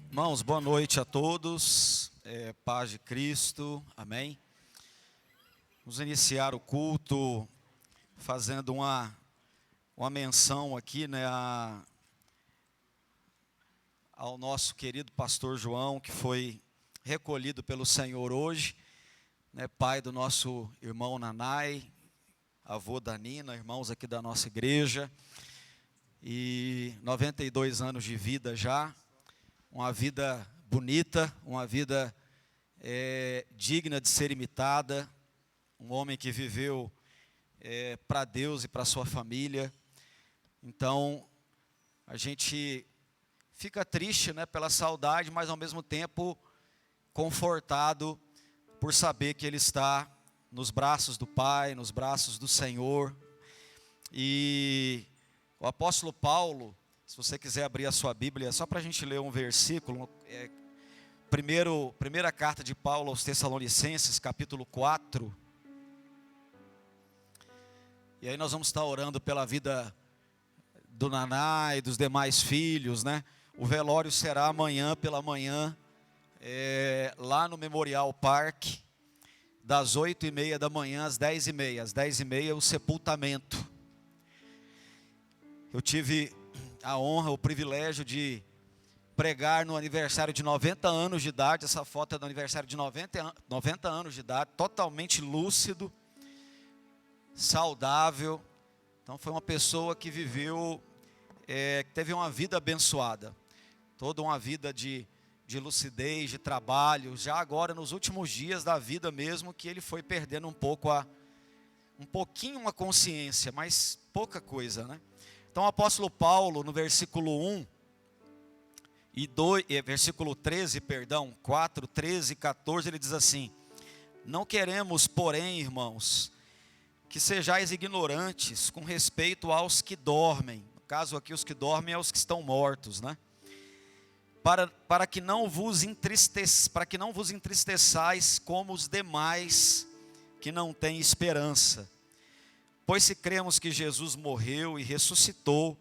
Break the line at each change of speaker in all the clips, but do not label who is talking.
Irmãos, boa noite a todos, paz de Cristo, amém. Vamos iniciar o culto fazendo uma menção aqui, né, ao nosso querido pastor João, que foi recolhido pelo Senhor hoje, né, pai do nosso irmão Nanai, avô da Nina, irmãos aqui da nossa igreja, e 92 anos de vida já, uma vida bonita, uma vida digna de ser imitada, um homem que viveu para Deus e para sua família. Então, a gente fica triste, né, pela saudade, mas ao mesmo tempo confortado por saber que ele está nos braços do Pai, nos braços do Senhor. E o apóstolo Paulo, se você quiser abrir a sua Bíblia, só para a gente ler um versículo, primeira carta de Paulo aos Tessalonicenses, capítulo 4. E aí nós vamos estar orando pela vida do Naná e dos demais filhos, né? O velório será amanhã pela manhã, lá no Memorial Park, das 8h30 da manhã às 10h30. Às 10h30 o sepultamento. Eu tive a honra, o privilégio de pregar no aniversário de 90 anos de idade. Essa foto é do aniversário de 90 anos de idade, totalmente lúcido, saudável. Então foi uma pessoa que viveu, que teve uma vida abençoada, toda uma vida de lucidez, de trabalho. Já agora nos últimos dias da vida mesmo, que ele foi perdendo um pouquinho a consciência, mas pouca coisa, né? Então o apóstolo Paulo, no versículo 1 e 2, versículo 13, 4, 13 e 14, ele diz assim: não queremos, porém, irmãos, que sejais ignorantes com respeito aos que dormem. No caso aqui, os que dormem é os que estão mortos, né? Para que não vos entristeçais como os demais que não têm esperança. Pois se cremos que Jesus morreu e ressuscitou,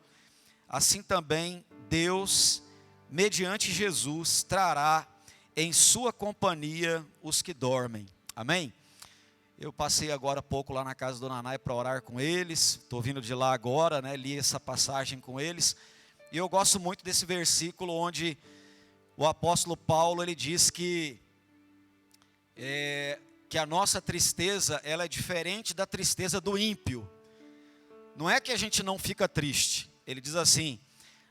assim também Deus, mediante Jesus, trará em sua companhia os que dormem. Amém? Eu passei agora há pouco lá na casa do Nanai para orar com eles. Estou vindo de lá agora, né? Li essa passagem com eles. E eu gosto muito desse versículo onde o apóstolo Paulo, ele diz que a nossa tristeza, ela é diferente da tristeza do ímpio. Não é que a gente não fica triste. Ele diz assim: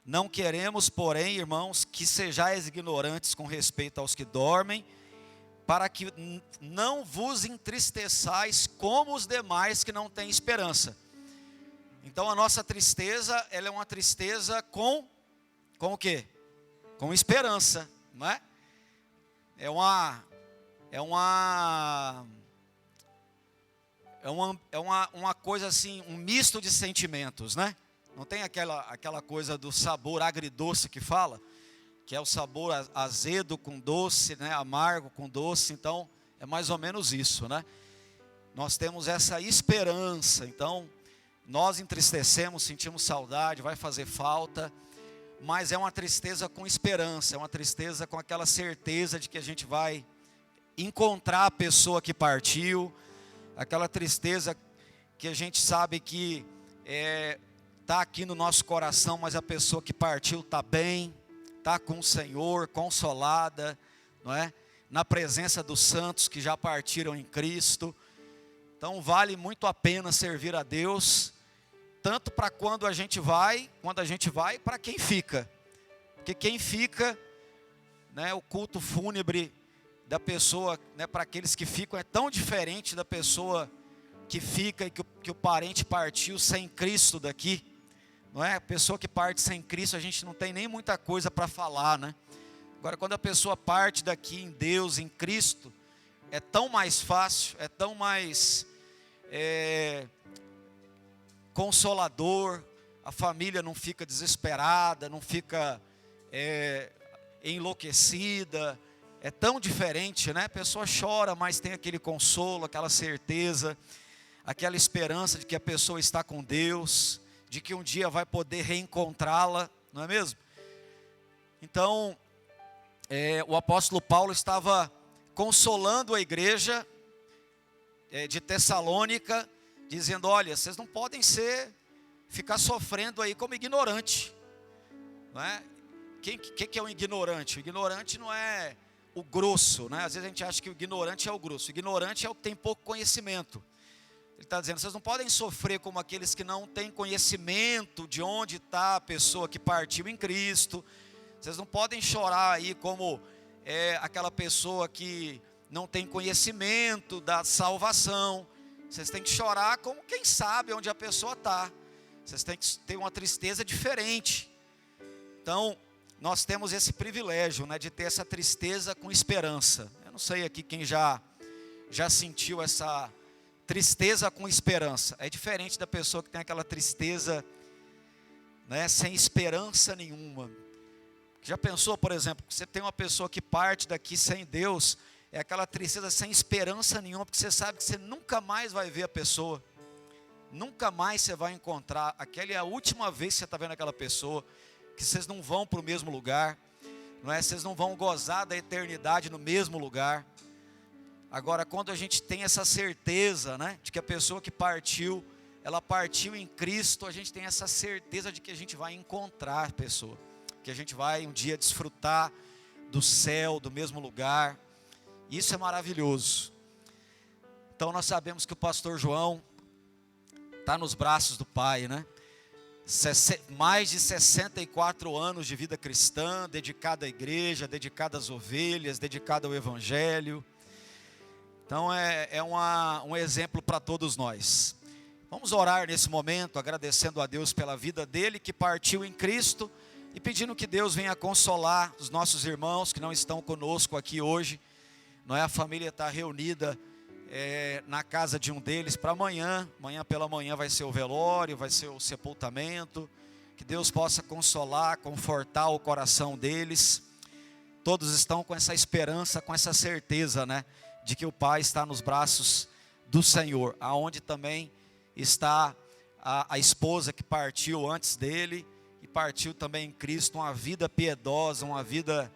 não queremos, porém, irmãos, que sejais ignorantes com respeito aos que dormem, para que não vos entristeçais como os demais que não têm esperança. Então a nossa tristeza, ela é uma tristeza com o quê? Com esperança, não é? É uma coisa assim, um misto de sentimentos, né? Não tem aquela coisa do sabor agridoce que fala, que é o sabor azedo com doce, né? Amargo com doce. Então é mais ou menos isso, né? Nós temos essa esperança. Então nós entristecemos, sentimos saudade, vai fazer falta, mas é uma tristeza com esperança, é uma tristeza com aquela certeza de que a gente vai encontrar a pessoa que partiu, aquela tristeza que a gente sabe que está aqui no nosso coração, mas a pessoa que partiu está bem, está com o Senhor, consolada, não é? Na presença dos santos que já partiram em Cristo. Então vale muito a pena servir a Deus, tanto para quando a gente vai, para quem fica. Porque quem fica, né, o culto fúnebre da pessoa, né, para aqueles que ficam, é tão diferente da pessoa que fica e que o parente partiu sem Cristo daqui. Não é? A pessoa que parte sem Cristo, a gente não tem nem muita coisa para falar, né? Agora, quando a pessoa parte daqui em Deus, em Cristo, é tão mais fácil, é tão mais consolador. A família não fica desesperada, não fica enlouquecida. É tão diferente, né? A pessoa chora, mas tem aquele consolo, aquela certeza, aquela esperança de que a pessoa está com Deus, de que um dia vai poder reencontrá-la, não é mesmo? Então, o apóstolo Paulo estava consolando a igreja de Tessalônica, dizendo: olha, vocês não podem ficar sofrendo aí como ignorante, não é? Que é um ignorante? O ignorante não é o grosso, né? Às vezes a gente acha que o ignorante é o grosso. O ignorante é o que tem pouco conhecimento. Ele está dizendo: vocês não podem sofrer como aqueles que não têm conhecimento de onde está a pessoa que partiu em Cristo. Vocês não podem chorar aí como aquela pessoa que não tem conhecimento da salvação. Vocês têm que chorar como quem sabe onde a pessoa está. Vocês têm que ter uma tristeza diferente. Então, nós temos esse privilégio, né, de ter essa tristeza com esperança. Eu não sei aqui quem já sentiu essa tristeza com esperança. É diferente da pessoa que tem aquela tristeza, né, sem esperança nenhuma. Já pensou, por exemplo, que você tem uma pessoa que parte daqui sem Deus, é aquela tristeza sem esperança nenhuma, porque você sabe que você nunca mais vai ver a pessoa, nunca mais você vai encontrar, aquela é a última vez que você está vendo aquela pessoa, que vocês não vão para o mesmo lugar, não é? Vocês não vão gozar da eternidade no mesmo lugar. Agora, quando a gente tem essa certeza, né, de que a pessoa que partiu, ela partiu em Cristo, a gente tem essa certeza de que a gente vai encontrar a pessoa, que a gente vai um dia desfrutar do céu, do mesmo lugar. Isso é maravilhoso. Então nós sabemos que o pastor João está nos braços do Pai, né? Mais de 64 anos de vida cristã, dedicado à igreja, dedicado às ovelhas, dedicado ao evangelho. Então é um exemplo para todos nós. Vamos orar nesse momento, agradecendo a Deus pela vida dele, que partiu em Cristo, e pedindo que Deus venha consolar os nossos irmãos que não estão conosco aqui hoje. Não é? A família está reunida na casa de um deles para amanhã pela manhã vai ser o velório, vai ser o sepultamento. Que Deus possa consolar, confortar o coração deles. Todos estão com essa esperança, com essa certeza, né, de que o Pai está nos braços do Senhor, aonde também está a esposa que partiu antes dele, e partiu também em Cristo, uma vida piedosa, uma vida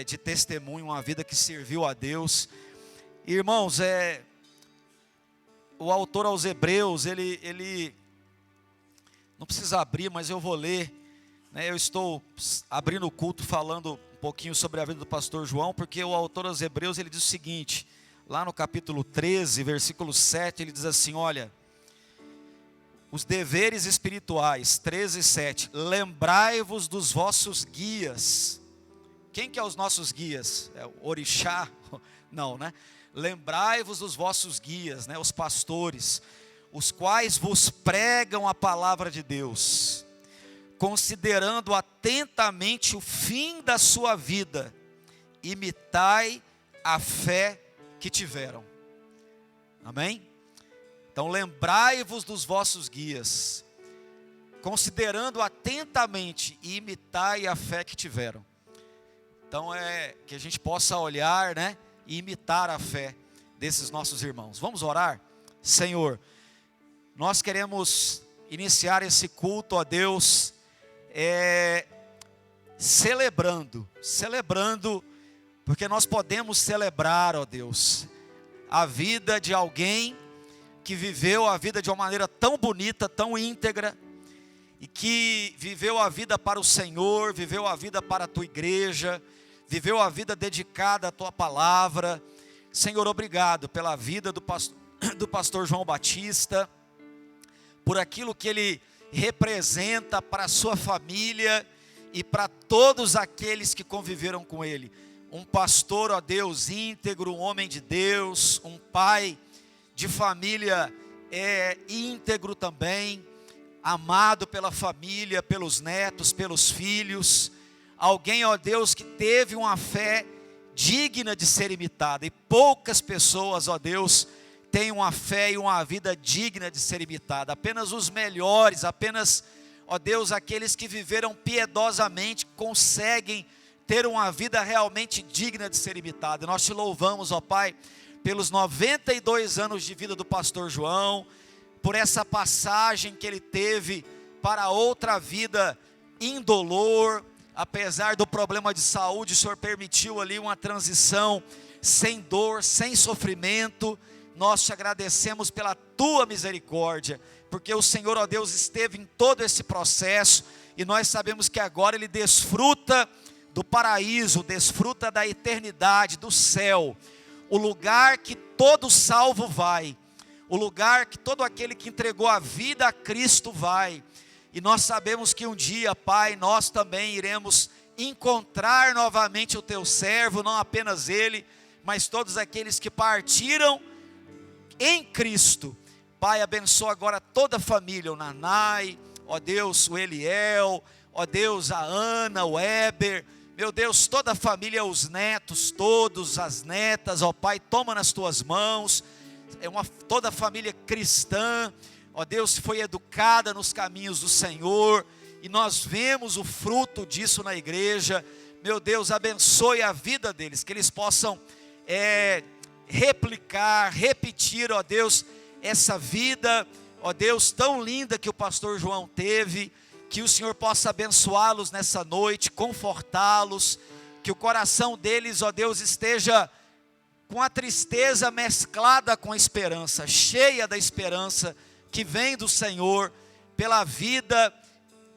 de testemunho, uma vida que serviu a Deus. Irmãos, o autor aos Hebreus, ele não precisa abrir, mas eu vou ler, né? Eu estou abrindo o culto falando um pouquinho sobre a vida do pastor João, porque o autor aos Hebreus, ele diz o seguinte, lá no capítulo 13, versículo 7, ele diz assim: olha, os deveres espirituais, 13:7, lembrai-vos dos vossos guias. Quem que é os nossos guias? É o orixá? Não, né? Lembrai-vos dos vossos guias, né? Os pastores, os quais vos pregam a palavra de Deus, considerando atentamente o fim da sua vida, imitai a fé que tiveram. Amém? Então lembrai-vos dos vossos guias, considerando atentamente e imitai a fé que tiveram. Então que a gente possa olhar, né, e imitar a fé desses nossos irmãos. Vamos orar? Senhor, nós queremos iniciar esse culto a Deus, celebrando, porque nós podemos celebrar, ó Deus, a vida de alguém que viveu a vida de uma maneira tão bonita, tão íntegra, e que viveu a vida para o Senhor, viveu a vida para a tua igreja, viveu a vida dedicada à tua palavra. Senhor, obrigado pela vida do pastor João Batista, por aquilo que ele representa para a sua família e para todos aqueles que conviveram com ele. Um pastor, ó Deus, íntegro, um homem de Deus, um pai de família íntegro também, amado pela família, pelos netos, pelos filhos. Alguém, ó Deus, que teve uma fé digna de ser imitada. E poucas pessoas, ó Deus, têm uma fé e uma vida digna de ser imitada. Apenas os melhores, apenas, ó Deus, aqueles que viveram piedosamente conseguem ter uma vida realmente digna de ser imitada. Nós te louvamos, ó Pai, pelos 92 anos de vida do pastor João, por essa passagem que ele teve para outra vida indolor, apesar do problema de saúde, o Senhor permitiu ali uma transição sem dor, sem sofrimento. Nós te agradecemos pela tua misericórdia, porque o Senhor, ó Deus, esteve em todo esse processo, e nós sabemos que agora Ele desfruta do paraíso, desfruta da eternidade, do céu, o lugar que todo salvo vai, o lugar que todo aquele que entregou a vida a Cristo vai. E nós sabemos que um dia, Pai, nós também iremos encontrar novamente o teu servo, não apenas ele, mas todos aqueles que partiram em Cristo. Pai, abençoa agora toda a família, o Nanai, ó Deus, o Eliel, ó Deus, a Ana, o Eber, meu Deus, toda a família, os netos, todos, as netas, ó Pai, toma nas tuas mãos, toda a família cristã, ó Deus, foi educada nos caminhos do Senhor, e nós vemos o fruto disso na igreja. Meu Deus, abençoe a vida deles, que eles possam replicar, repetir, ó Deus, essa vida, ó Deus, tão linda que o pastor João teve. Que o Senhor possa abençoá-los nessa noite, confortá-los, que o coração deles, ó Deus, esteja com a tristeza mesclada com a esperança, cheia da esperança que vem do Senhor, pela vida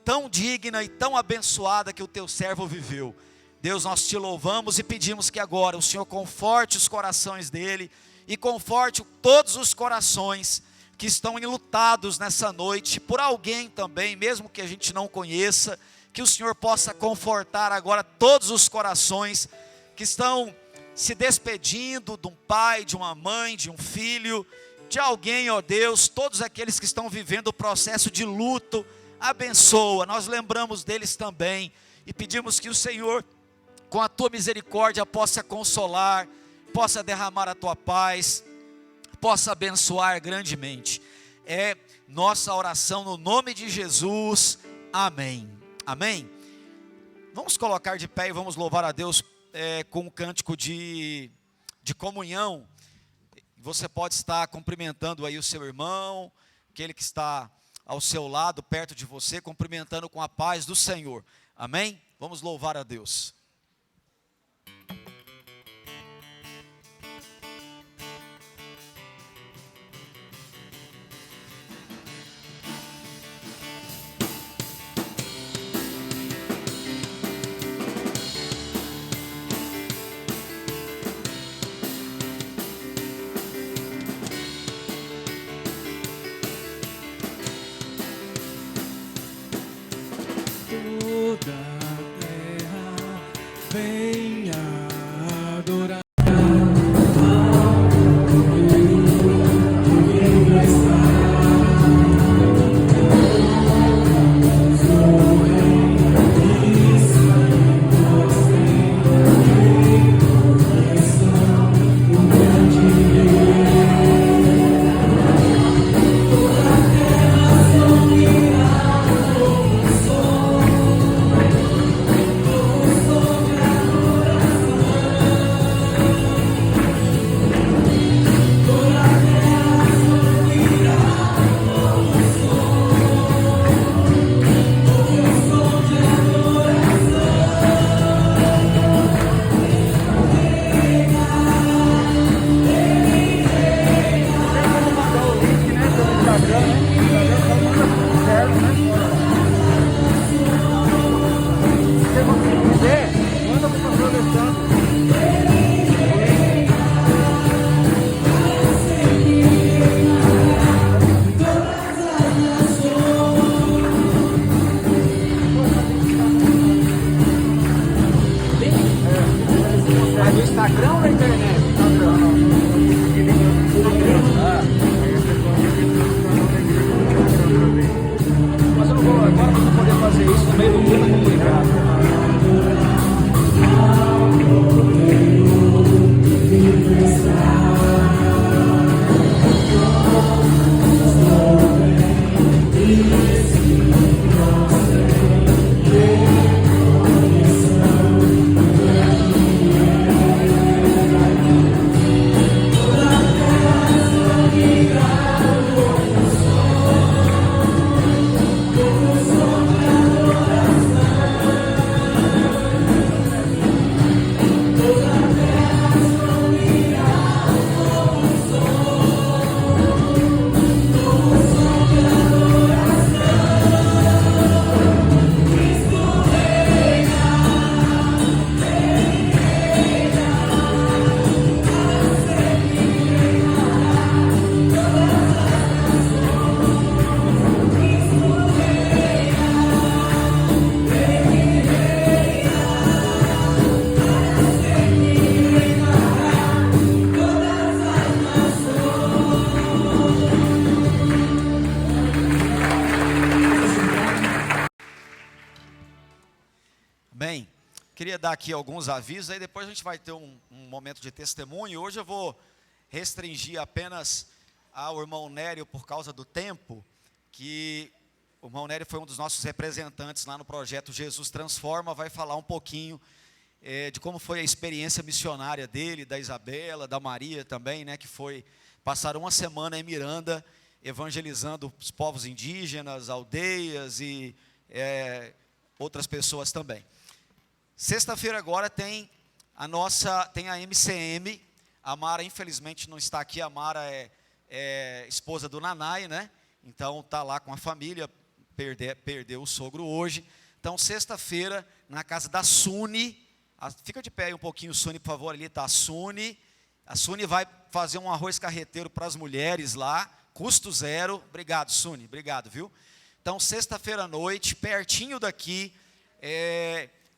tão digna e tão abençoada que o teu servo viveu. Deus, nós te louvamos e pedimos que agora o Senhor conforte os corações dele, e conforte todos os corações que estão enlutados nessa noite, por alguém também, mesmo que a gente não conheça, que o Senhor possa confortar agora todos os corações que estão se despedindo de um pai, de uma mãe, de um filho, de alguém, ó Deus, todos aqueles que estão vivendo o processo de luto, abençoa, nós lembramos deles também, e pedimos que o Senhor, com a tua misericórdia, possa consolar, possa derramar a tua paz, possa abençoar grandemente. É nossa oração no nome de Jesus, amém, amém. Vamos colocar de pé e vamos louvar a Deus com um cântico de comunhão. Você pode estar cumprimentando aí o seu irmão, aquele que está ao seu lado, perto de você, cumprimentando com a paz do Senhor, amém? Vamos louvar a Deus.
Toda a terra
queria dar aqui alguns avisos, aí depois a gente vai ter um momento de testemunho. Hoje eu vou restringir apenas ao irmão Nério por causa do tempo, que o irmão Nério foi um dos nossos representantes lá no projeto Jesus Transforma, vai falar um pouquinho de como foi a experiência missionária dele, da Isabela, da Maria também, né, que passaram uma semana em Miranda, evangelizando os povos indígenas, aldeias e outras pessoas também. Sexta-feira agora tem a MCM. A Mara infelizmente não está aqui. A Mara é esposa do Nanai, né? Então está lá com a família, perdeu o sogro hoje. Então sexta-feira na casa da Suni, fica de pé aí um pouquinho, Suni, por favor, ali está a Suni. A Suni vai fazer um arroz carreteiro para as mulheres lá, custo zero. Obrigado, Suni, obrigado, viu? Então sexta-feira à noite, pertinho daqui,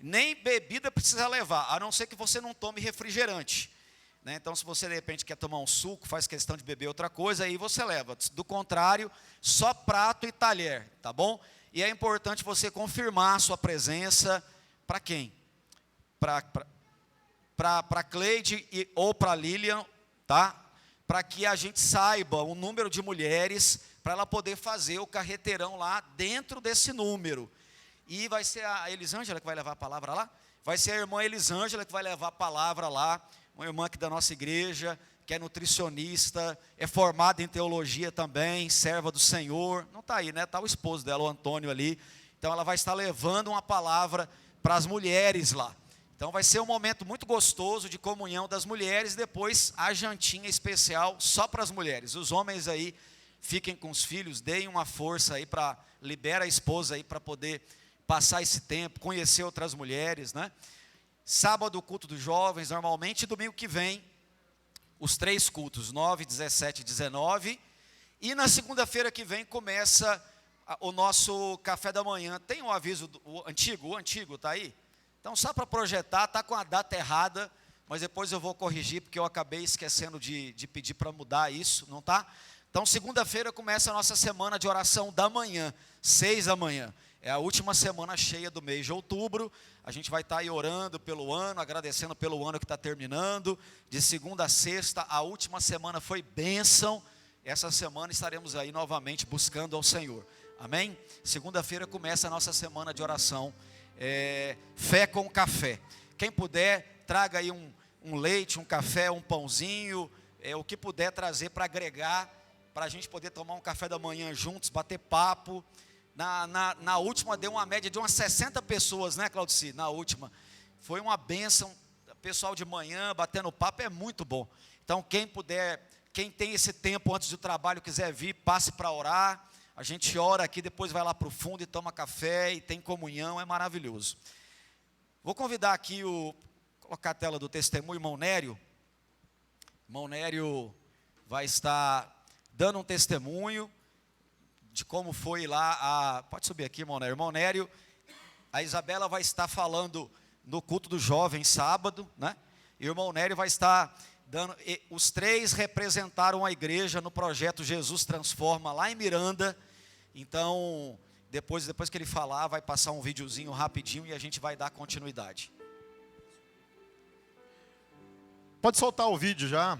nem bebida precisa levar, a não ser que você não tome refrigerante, né? Então se você de repente quer tomar um suco, faz questão de beber outra coisa, aí você leva. Do contrário, só prato e talher, tá bom? E é importante você confirmar a sua presença. Para quem? Para Cleide ou para Lilian, tá? Para que a gente saiba o número de mulheres, para ela poder fazer o carreteirão lá dentro desse número. E vai ser a Elisângela que vai levar a palavra lá? Vai ser a irmã Elisângela que vai levar a palavra lá, uma irmã aqui da nossa igreja, que é nutricionista, é formada em teologia também, serva do Senhor. Não está aí, né? Está o esposo dela, o Antônio ali. Então ela vai estar levando uma palavra para as mulheres lá. Então vai ser um momento muito gostoso de comunhão das mulheres, depois a jantinha especial só para as mulheres. Os homens aí, fiquem com os filhos, deem uma força aí libera a esposa aí para poder passar esse tempo, conhecer outras mulheres, né? Sábado o culto dos jovens, normalmente, e domingo que vem, os 3 cultos, 9, 17 e 19, e na segunda-feira que vem começa o nosso café da manhã. Tem um aviso, o antigo está aí? Então só para projetar, está com a data errada, mas depois eu vou corrigir, porque eu acabei esquecendo de pedir para mudar isso, não está? Então segunda-feira começa a nossa semana de oração da manhã, 6 da manhã. É a última semana cheia do mês de outubro. A gente vai estar aí orando pelo ano, agradecendo pelo ano que está terminando. De segunda a sexta, a última semana foi bênção. Essa semana estaremos aí novamente buscando ao Senhor. Amém? Segunda-feira começa a nossa semana de oração. Fé com café. Quem puder, traga aí um leite, um café, um pãozinho, o que puder trazer para agregar, para a gente poder tomar um café da manhã juntos, bater papo. Na última deu uma média de umas 60 pessoas, né, Claudici? Na última. Foi uma bênção. Pessoal de manhã, batendo papo, é muito bom. Então, quem puder, quem tem esse tempo antes do trabalho, quiser vir, passe para orar. A gente ora aqui, depois vai lá para o fundo e toma café e tem comunhão, é maravilhoso. Vou convidar aqui colocar a tela do testemunho, irmão Nério. Irmão Nério vai estar dando um testemunho de como foi lá, pode subir aqui, irmão Nério, a Isabela vai estar falando no culto do jovem sábado, né? E o irmão Nério vai estar dando, os 3 representaram a igreja no projeto Jesus Transforma, lá em Miranda. Então, depois que ele falar, vai passar um videozinho rapidinho e a gente vai dar continuidade.
Pode soltar o vídeo já.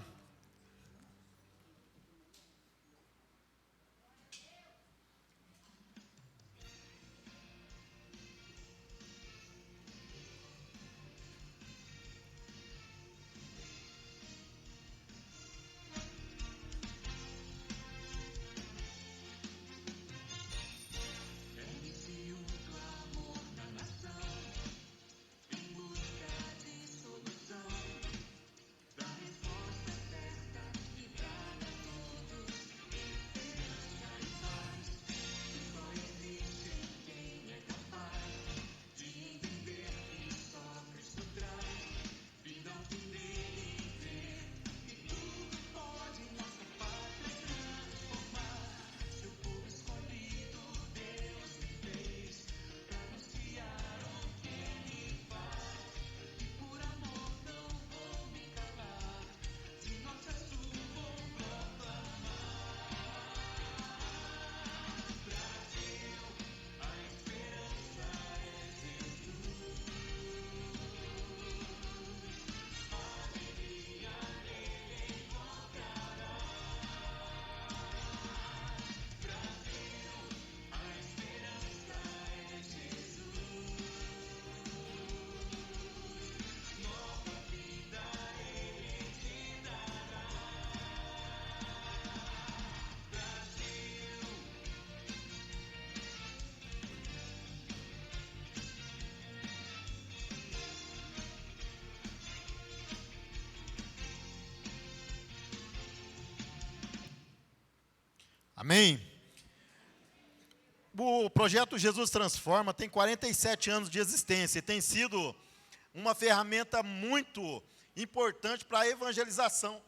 Amém? O projeto Jesus Transforma tem 47 anos de existência e tem sido uma ferramenta muito importante para a evangelização.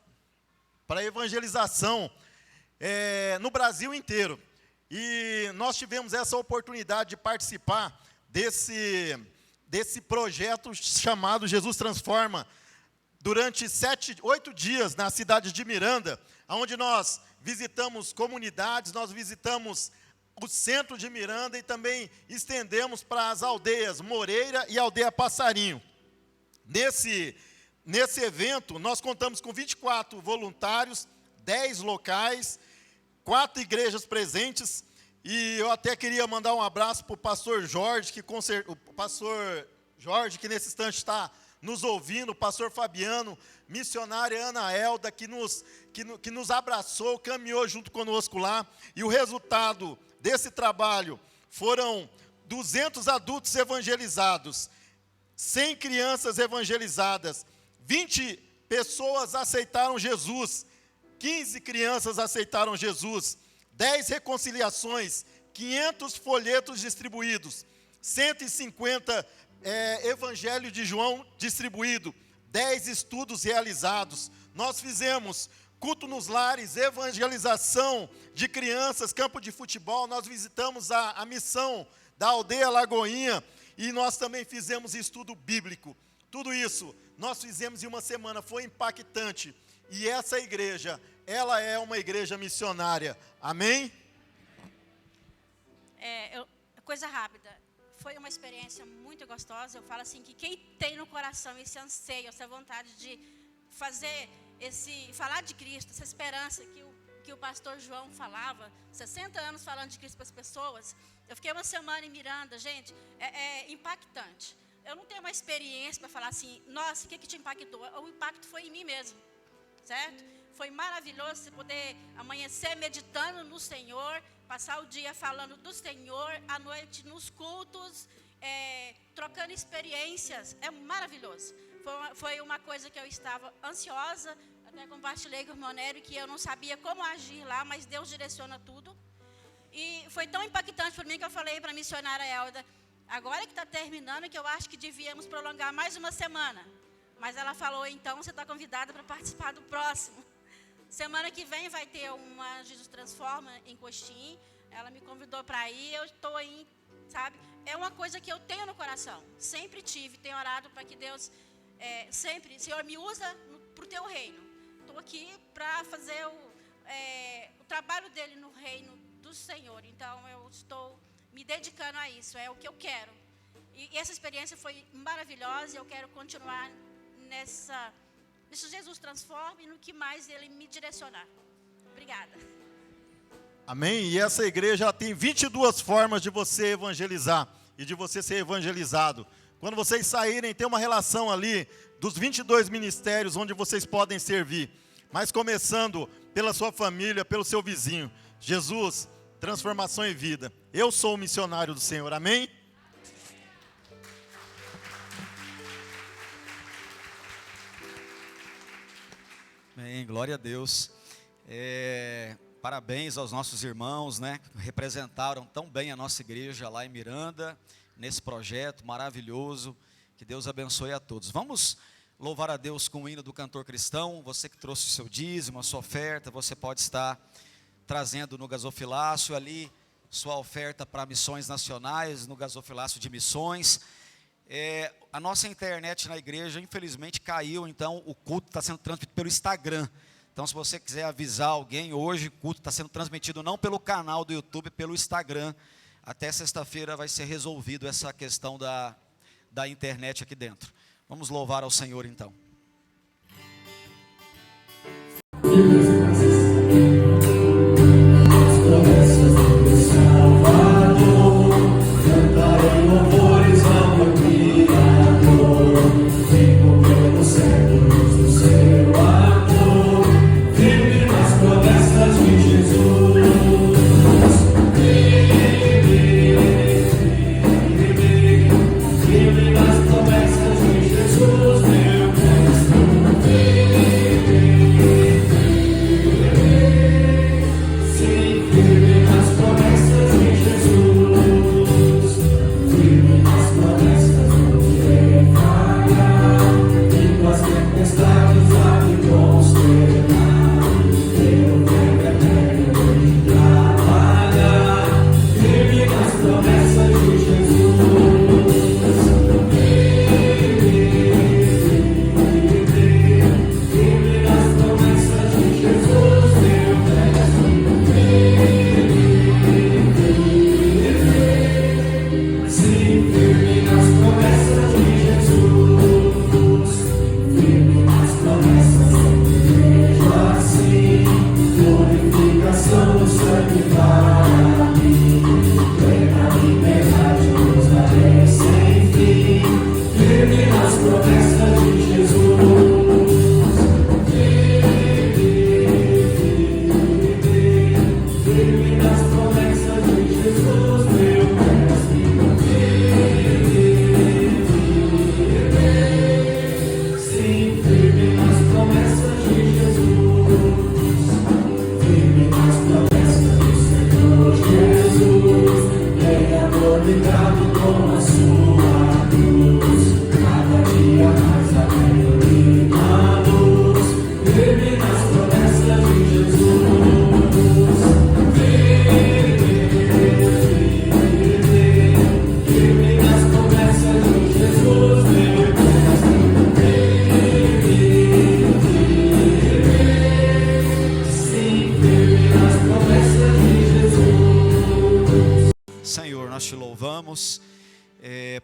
No Brasil inteiro. E nós tivemos essa oportunidade de participar desse projeto chamado Jesus Transforma, durante 8 dias na cidade de Miranda, onde nós visitamos comunidades, nós visitamos o centro de Miranda e também estendemos para as aldeias Moreira e Aldeia Passarinho. Nesse evento, nós contamos com 24 voluntários, 10 locais, 4 igrejas presentes, e eu até queria mandar um abraço para o pastor Jorge, que nesse instante está nos ouvindo, o pastor Fabiano, missionária Ana Elda, que nos abraçou, caminhou junto conosco lá, e o resultado desse trabalho foram 200 adultos evangelizados, 100 crianças evangelizadas, 20 pessoas aceitaram Jesus, 15 crianças aceitaram Jesus, 10 reconciliações, 500 folhetos distribuídos, 150 Evangelho de João distribuído, 10 estudos realizados. Nós fizemos culto nos lares, evangelização de crianças, campo de futebol. Nós visitamos a missão da aldeia Lagoinha e nós também fizemos estudo bíblico. Tudo isso nós fizemos em uma semana, foi impactante. E essa igreja, ela é uma igreja missionária. Amém?
Coisa rápida. Foi uma experiência muito gostosa. Eu falo assim que quem tem no coração esse anseio, essa vontade de falar de Cristo, essa esperança que o pastor João falava, 60 anos falando de Cristo para as pessoas. Eu fiquei uma semana em Miranda, gente, é impactante. Eu não tenho uma experiência para falar assim, nossa, o que te impactou? O impacto foi em mim mesmo, certo? Foi maravilhoso você poder amanhecer meditando no Senhor, passar o dia falando do Senhor, à noite nos cultos, trocando experiências. É maravilhoso. Foi uma coisa que eu estava ansiosa, até compartilhei com o irmão Nério, que eu não sabia como agir lá, mas Deus direciona tudo. E foi tão impactante para mim que eu falei para a missionária Elda, agora que está terminando, que eu acho que devíamos prolongar mais uma semana. Mas ela falou, então você está convidada para participar do próximo. Semana que vem vai ter uma Jesus Transforma em Coxim. Ela me convidou para ir, eu estou aí, sabe? É uma coisa que eu tenho no coração. Sempre tive, tenho orado para que Deus, Senhor, me usa para o teu reino. Estou aqui para fazer o trabalho dele no reino do Senhor. Então, eu estou me dedicando a isso, é o que eu quero. E essa experiência foi maravilhosa e eu quero continuar nesse Jesus Transforma e no que mais Ele me direcionar. Obrigada.
Amém? E essa igreja ela tem 22 formas de você evangelizar e de você ser evangelizado. Quando vocês saírem, tem uma relação ali dos 22 ministérios onde vocês podem servir. Mas começando pela sua família, pelo seu vizinho. Jesus, transformação e vida. Eu sou o missionário do Senhor. Amém?
Amém, glória a Deus. Parabéns aos nossos irmãos, né, que representaram tão bem a nossa igreja lá em Miranda, nesse projeto maravilhoso. Que Deus abençoe a todos. Vamos louvar a Deus com o hino do cantor cristão. Você que trouxe o seu dízimo, a sua oferta, você pode estar trazendo no gasofilácio ali sua oferta para missões nacionais, no gasofilácio de missões. A nossa internet na igreja, infelizmente, caiu, então o culto está sendo transmitido pelo Instagram. Então, se você quiser avisar alguém, hoje o culto está sendo transmitido não pelo canal do YouTube, pelo Instagram. Até sexta-feira vai ser resolvido essa questão da internet aqui dentro. Vamos louvar ao Senhor, então.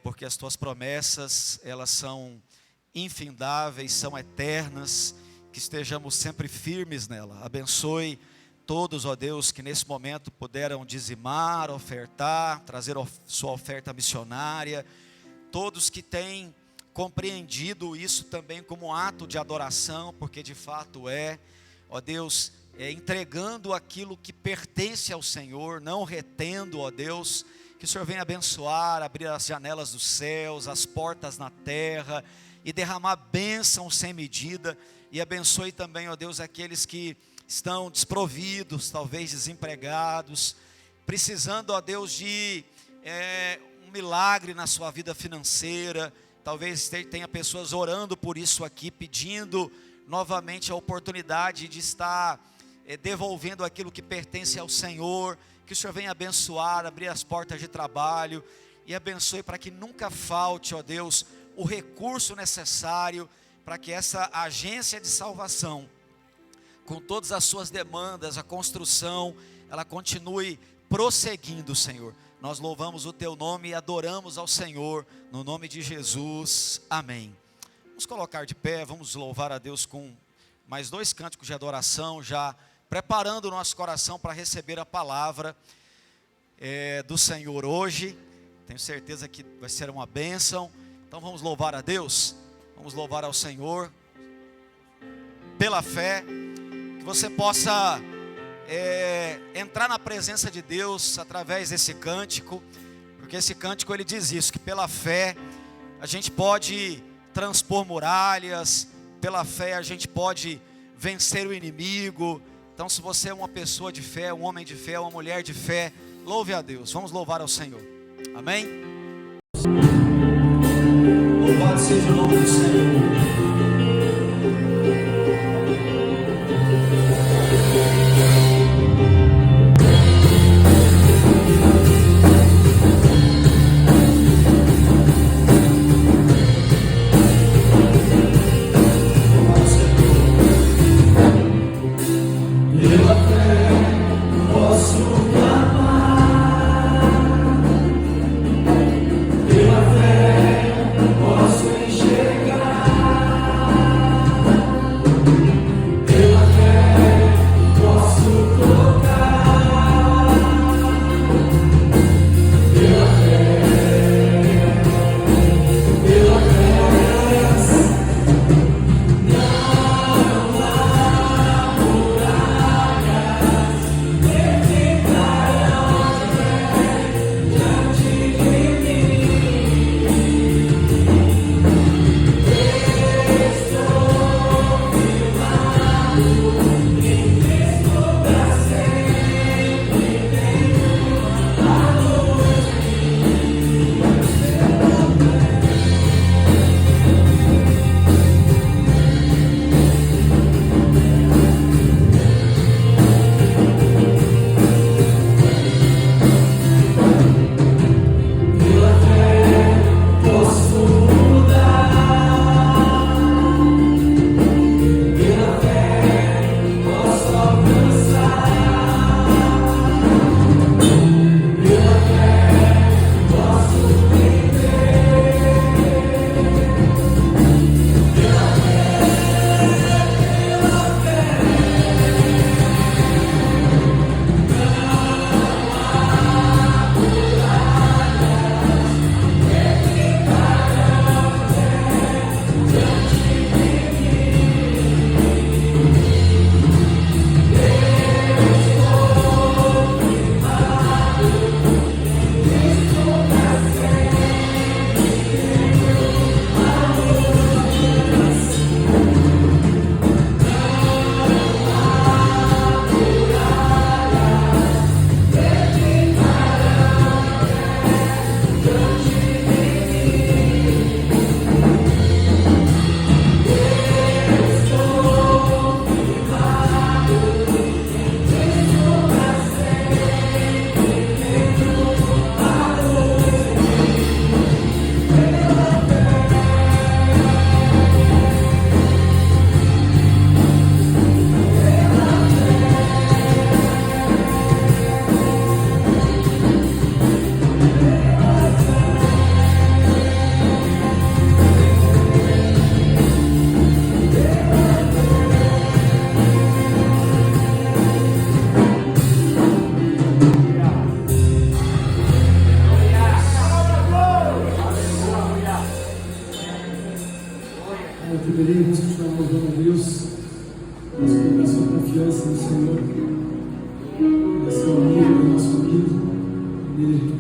Porque as tuas promessas, elas são infindáveis, são eternas, que estejamos sempre firmes nela. Abençoe todos, ó Deus, que nesse momento puderam dizimar, ofertar, trazer sua oferta missionária, todos que têm compreendido isso também como ato de adoração, porque de fato ó Deus, entregando aquilo que pertence ao Senhor, não retendo, ó Deus. Que o Senhor venha abençoar, abrir as janelas dos céus, as portas na terra, e derramar bênção sem medida. E abençoe também, ó Deus, aqueles que estão desprovidos, talvez desempregados, precisando, ó Deus, de um milagre na sua vida financeira. Talvez tenha pessoas orando por isso aqui, pedindo novamente a oportunidade de estar devolvendo aquilo que pertence ao Senhor. Que o Senhor venha abençoar, abrir as portas de trabalho, e abençoe para que nunca falte, ó Deus, o recurso necessário para que essa agência de salvação, com todas as suas demandas, a construção, ela continue prosseguindo, Senhor. Nós louvamos o Teu nome e adoramos ao Senhor, no nome de Jesus, amém. Vamos colocar de pé, vamos louvar a Deus com mais 2 cânticos de adoração, já preparando o nosso coração para receber a palavra do Senhor hoje. Tenho certeza que vai ser uma bênção. Então vamos louvar a Deus, vamos louvar ao Senhor pela fé, que você possa entrar na presença de Deus através desse cântico, porque esse cântico ele diz isso, que pela fé a gente pode transpor muralhas, pela fé a gente pode vencer o inimigo. Então, se você é uma pessoa de fé, um homem de fé, uma mulher de fé, louve a Deus. Vamos louvar ao Senhor. Amém? Louvado seja o nome do Senhor.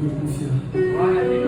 vou confiar.
Glória a Deus.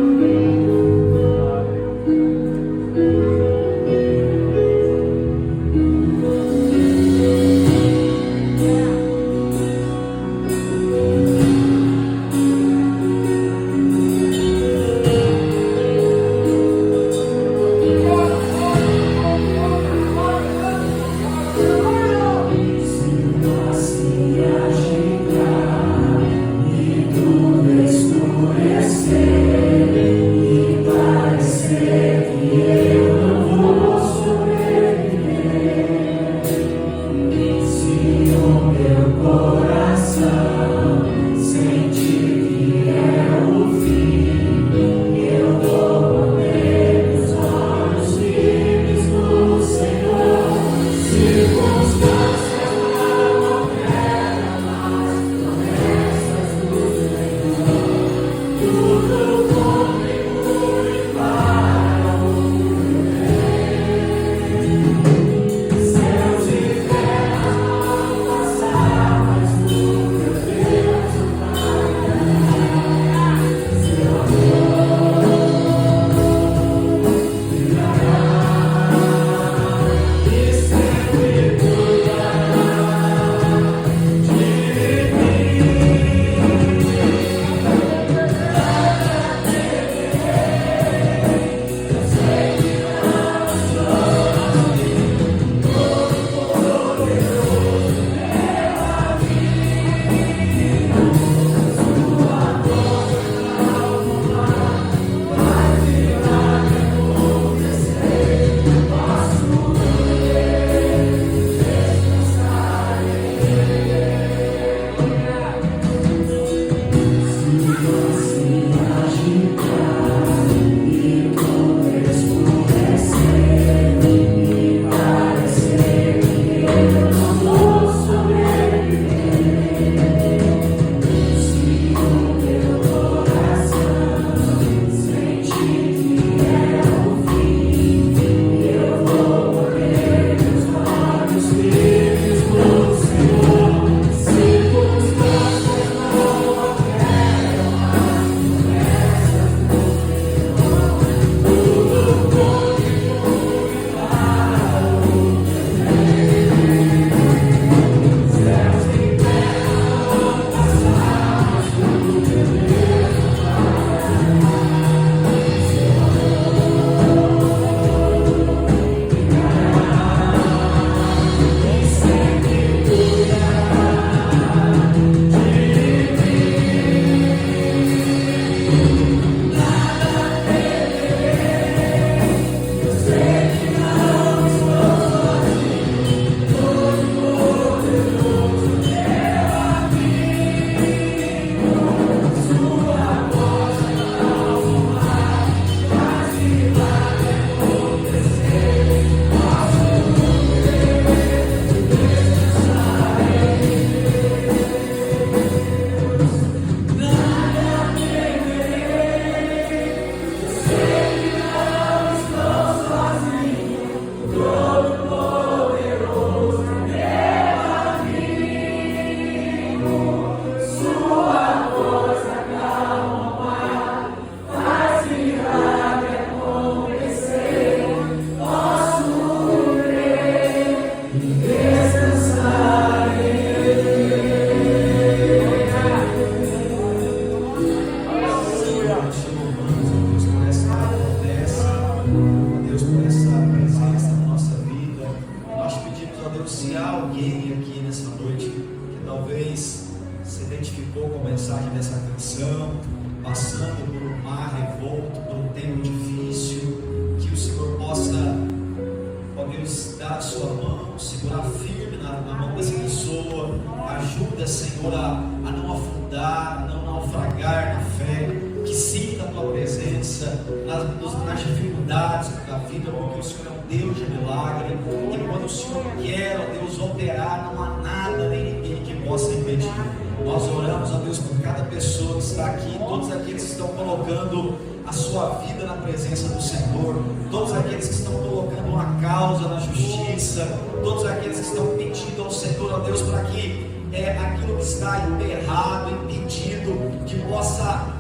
Todos aqueles que estão pedindo ao Senhor, ó Deus, para que
aquilo que está emperrado, impedido,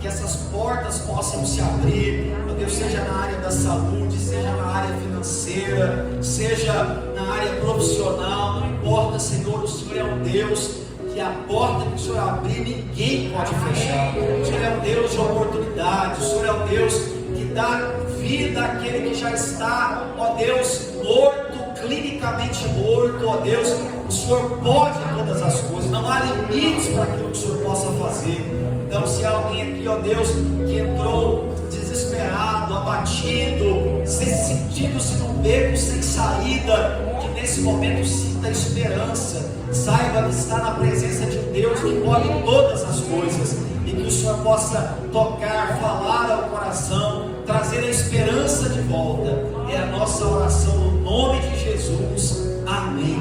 que essas portas possam se abrir, ó Deus, seja na área da saúde, seja na área financeira, seja na área profissional, não importa, Senhor, o Senhor é um Deus que a porta que o Senhor abrir, ninguém pode fechar. O Senhor é um Deus de oportunidade, o Senhor é um Deus que dá vida àquele que já está, ó Deus, morto, clinicamente morto, ó Deus. O Senhor pode todas as coisas, não há limites para aquilo que o Senhor possa fazer. Então, se há alguém aqui, ó Deus, que entrou desesperado, abatido, sentindo-se num beco sem saída, que nesse momento sinta esperança, saiba que está na presença de um Deus que pode todas as coisas, e que o Senhor possa tocar, falar ao coração, trazer a esperança de volta. É a nossa oração no nome de Jesus. Amém.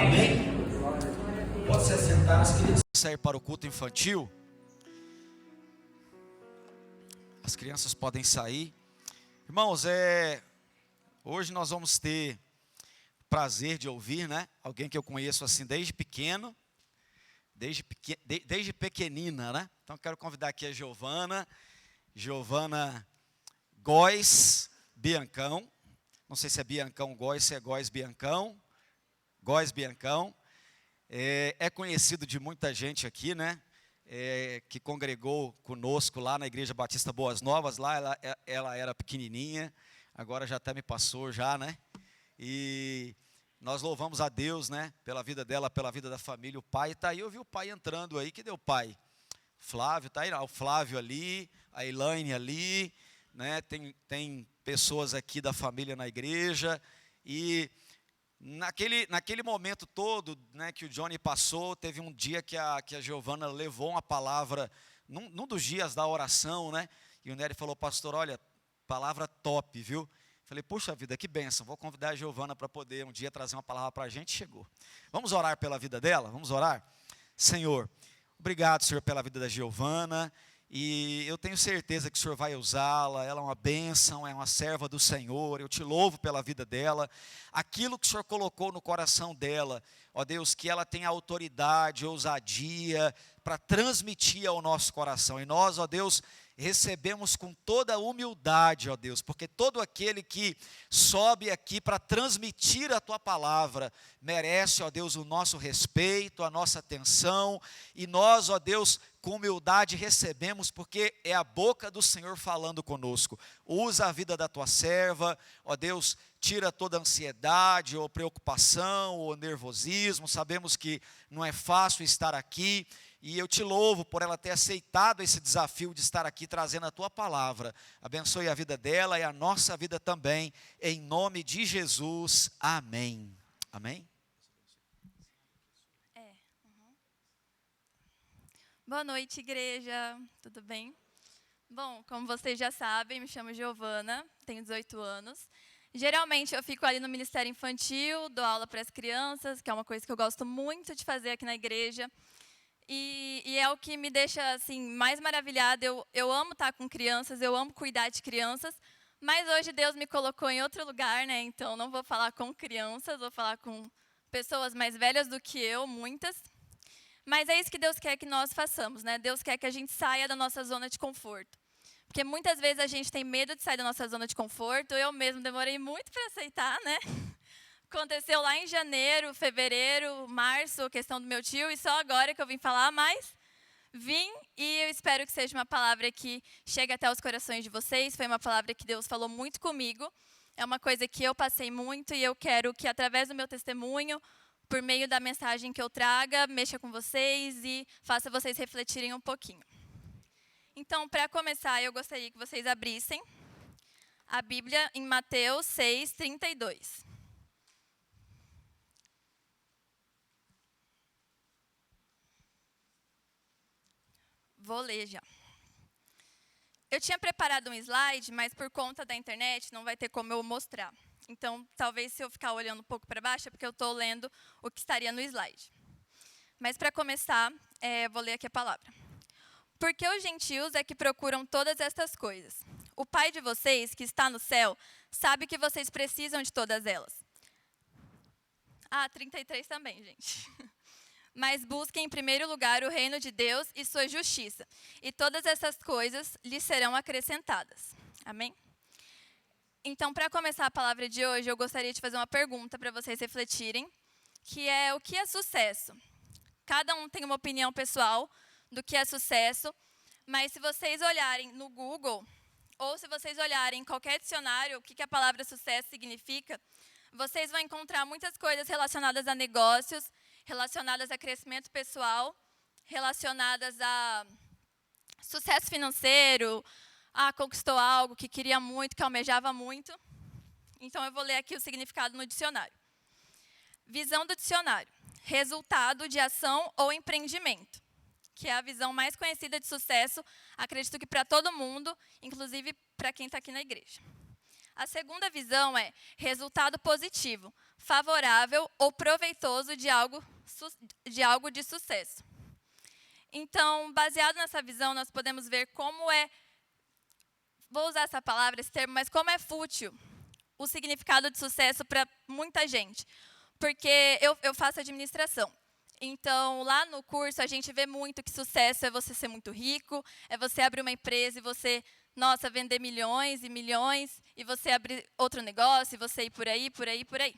Amém. Pode se assentar, as crianças.
Sair para o culto infantil. As crianças podem sair. Irmãos, hoje nós vamos ter prazer de ouvir, né? Alguém que eu conheço assim desde pequeno, desde pequenina, né? Então quero convidar aqui a Giovana Góes Biancão. Não sei se é Biancão Góes, se é Góes Biancão. Góes Biancão. É conhecido de muita gente aqui, né? Que congregou conosco lá na Igreja Batista Boas Novas. Lá ela era pequenininha, agora já até me passou já, né? E nós louvamos a Deus, né? Pela vida dela, pela vida da família. O pai está aí, eu vi o pai entrando aí. Cadê o pai? Flávio, está aí, o Flávio ali, a Elaine ali, né? Tem pessoas aqui da família na igreja. E naquele momento todo, né, que o Johnny passou, teve um dia que a Giovana levou uma palavra, num dos dias da oração, né? E o Nery falou: pastor, olha, palavra top, viu? Falei: puxa vida, que bênção, vou convidar a Giovana para poder um dia trazer uma palavra para a gente. Chegou. Vamos orar pela vida dela? Vamos orar? Senhor, obrigado, Senhor, pela vida da Giovana. E eu tenho certeza que o Senhor vai usá-la. Ela é uma bênção, é uma serva do Senhor. Eu te louvo pela vida dela. Aquilo que o Senhor colocou no coração dela, ó Deus, que ela tenha autoridade, ousadia para transmitir ao nosso coração. E nós, ó Deus, recebemos com toda a humildade, ó Deus, porque todo aquele que sobe aqui para transmitir a Tua palavra, merece, ó Deus, o nosso respeito, a nossa atenção, e nós, ó Deus, com humildade recebemos, porque é a boca do Senhor falando conosco. Usa a vida da Tua serva, ó Deus, tira toda a ansiedade, ou preocupação, ou nervosismo. Sabemos que não é fácil estar aqui, e eu te louvo por ela ter aceitado esse desafio de estar aqui trazendo a Tua palavra. Abençoe a vida dela e a nossa vida também, em nome de Jesus. Amém. Amém?
Boa noite, igreja. Tudo bem? Bom, como vocês já sabem, me chamo Giovana, tenho 18 anos. Geralmente eu fico ali no Ministério Infantil, dou aula para as crianças, que é uma coisa que eu gosto muito de fazer aqui na igreja. E é o que me deixa assim mais maravilhada. Eu amo estar com crianças, eu amo cuidar de crianças, mas hoje Deus me colocou em outro lugar, né? Então não vou falar com crianças, vou falar com pessoas mais velhas do que eu, muitas. Mas é isso que Deus quer que nós façamos, né? Deus quer que a gente saia da nossa zona de conforto. Porque muitas vezes a gente tem medo de sair da nossa zona de conforto. Eu mesmo demorei muito para aceitar, né? Aconteceu lá em janeiro, fevereiro, março, a questão do meu tio, e só agora que eu vim falar, mas vim, e eu espero que seja uma palavra que chegue até os corações de vocês. Foi uma palavra que Deus falou muito comigo, é uma coisa que eu passei muito, e eu quero que através do meu testemunho, por meio da mensagem que eu traga, mexa com vocês e faça vocês refletirem um pouquinho. Então, para começar, eu gostaria que vocês abrissem a Bíblia em Mateus 6, 32. Vou ler já. Eu tinha preparado um slide, mas por conta da internet não vai ter como eu mostrar. Então, talvez se eu ficar olhando um pouco para baixo, é porque eu estou lendo o que estaria no slide. Mas para começar, vou ler aqui a palavra. Porque os gentios é que procuram todas estas coisas. O Pai de vocês, que está no céu, sabe que vocês precisam de todas elas. 33 também, gente. Mas busquem em primeiro lugar o reino de Deus e sua justiça, e todas essas coisas lhes serão acrescentadas. Amém? Então, para começar a palavra de hoje, eu gostaria de fazer uma pergunta para vocês refletirem, que é: o que é sucesso? Cada um tem uma opinião pessoal do que é sucesso, mas se vocês olharem no Google, ou se vocês olharem em qualquer dicionário, o que a palavra sucesso significa, vocês vão encontrar muitas coisas relacionadas a negócios, relacionadas a crescimento pessoal, relacionadas a sucesso financeiro, conquistou algo que queria muito, que almejava muito. Então, eu vou ler aqui o significado no dicionário. Visão do dicionário: resultado de ação ou empreendimento, que é a visão mais conhecida de sucesso, acredito que para todo mundo, inclusive para quem está aqui na igreja. A segunda visão é resultado positivo, favorável ou proveitoso de algo de sucesso. Então, baseado nessa visão, nós podemos ver como vou usar essa palavra, esse termo, mas como é fútil o significado de sucesso para muita gente. Porque eu faço administração. Então, lá no curso, a gente vê muito que sucesso é você ser muito rico, é você abrir uma empresa e você, vender milhões e milhões, e você abrir outro negócio, e você ir por aí, por aí, por aí.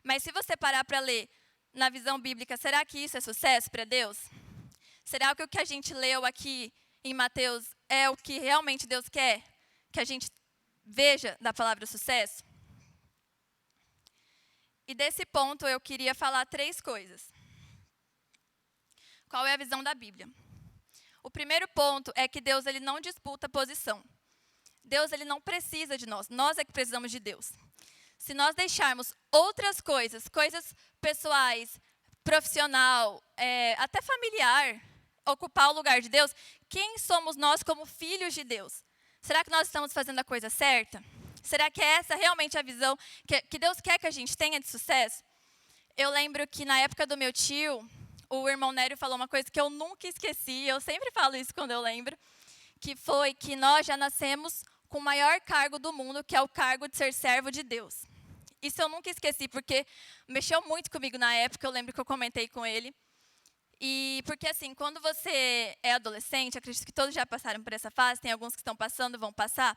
Mas se você parar para ler na visão bíblica, será que isso é sucesso para Deus? Será que o que a gente leu aqui em Mateus é o que realmente Deus quer que a gente veja da palavra sucesso? E desse ponto eu queria falar 3 coisas. Qual é a visão da Bíblia? O primeiro ponto é que Deus ele não disputa posição. Deus ele não precisa de nós é que precisamos de Deus. Se nós deixarmos outras coisas pessoais, profissional, até familiar, ocupar o lugar de Deus, quem somos nós como filhos de Deus? Será que nós estamos fazendo a coisa certa? Será que é essa realmente a visão que Deus quer que a gente tenha de sucesso? Eu lembro que na época do meu tio, o irmão Nério falou uma coisa que eu nunca esqueci, eu sempre falo isso quando eu lembro, que foi que nós já nascemos com o maior cargo do mundo, que é o cargo de ser servo de Deus. Isso eu nunca esqueci, porque mexeu muito comigo na época, eu lembro que eu comentei com ele. E porque assim, quando você é adolescente, acredito que todos já passaram por essa fase, tem alguns que estão passando, vão passar,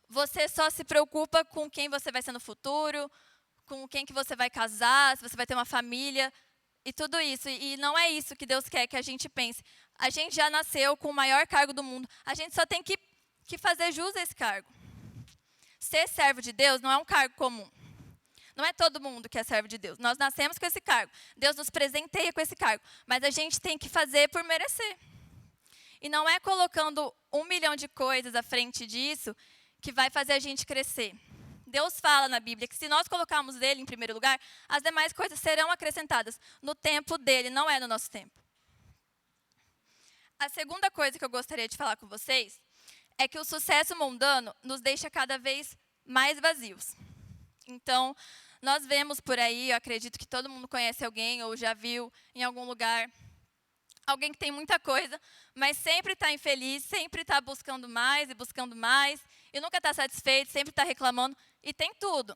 você só se preocupa com quem você vai ser no futuro, com quem que você vai casar, se você vai ter uma família e tudo isso. E não é isso que Deus quer que a gente pense. A gente já nasceu com o maior cargo do mundo, a gente só tem que fazer jus a esse cargo. Ser servo de Deus não é um cargo comum. Não é todo mundo que é servo de Deus. Nós nascemos com esse cargo. Deus nos presenteia com esse cargo. Mas a gente tem que fazer por merecer. E não é colocando 1 milhão de coisas à frente disso que vai fazer a gente crescer. Deus fala na Bíblia que se nós colocarmos Ele em primeiro lugar, as demais coisas serão acrescentadas no tempo dEle, não é no nosso tempo. A segunda coisa que eu gostaria de falar com vocês é que o sucesso mundano nos deixa cada vez mais vazios. Então, nós vemos por aí, eu acredito que todo mundo conhece alguém ou já viu em algum lugar, alguém que tem muita coisa, mas sempre está infeliz, sempre está buscando mais e nunca está satisfeito, sempre está reclamando, e tem tudo.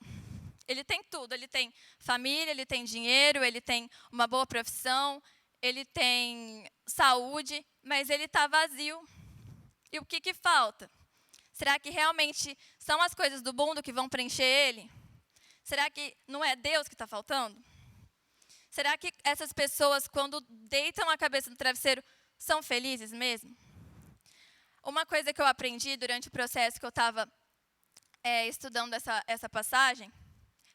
Ele tem tudo, ele tem família, ele tem dinheiro, ele tem uma boa profissão, ele tem saúde, mas ele está vazio. E o que falta? Será que realmente são as coisas do mundo que vão preencher ele? Será que não é Deus que está faltando? Será que essas pessoas, quando deitam a cabeça no travesseiro, são felizes mesmo? Uma coisa que eu aprendi durante o processo que eu estava estudando essa passagem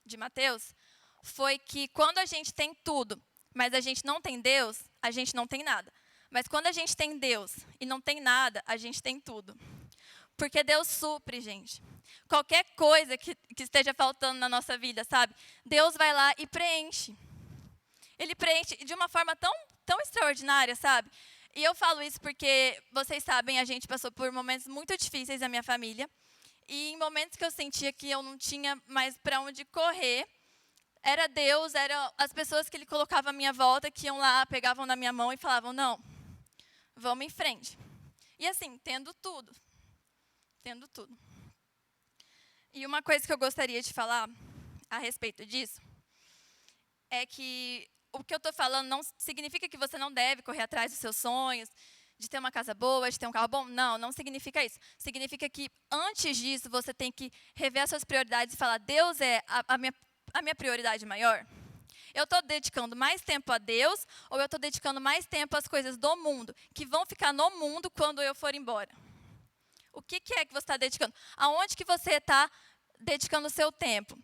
de Mateus, foi que quando a gente tem tudo, mas a gente não tem Deus, a gente não tem nada. Mas quando a gente tem Deus e não tem nada, a gente tem tudo. Porque Deus supre, gente. Qualquer coisa que esteja faltando na nossa vida, sabe? Deus vai lá e preenche. Ele preenche de uma forma tão extraordinária, sabe? E eu falo isso porque, vocês sabem, a gente passou por momentos muito difíceis na minha família. E em momentos que eu sentia que eu não tinha mais para onde correr, era Deus, eram as pessoas que Ele colocava à minha volta, que iam lá, pegavam na minha mão e falavam, não, vamos em frente. E assim, tendo tudo. E uma coisa que eu gostaria de falar a respeito disso, é que o que eu estou falando não significa que você não deve correr atrás dos seus sonhos, de ter uma casa boa, de ter um carro bom. Não, não significa isso. Significa que, antes disso, você tem que rever as suas prioridades e falar, Deus é a minha prioridade maior? Eu estou dedicando mais tempo a Deus ou eu estou dedicando mais tempo às coisas do mundo, que vão ficar no mundo quando eu for embora? O que é que você está dedicando? Aonde que você está dedicando o seu tempo?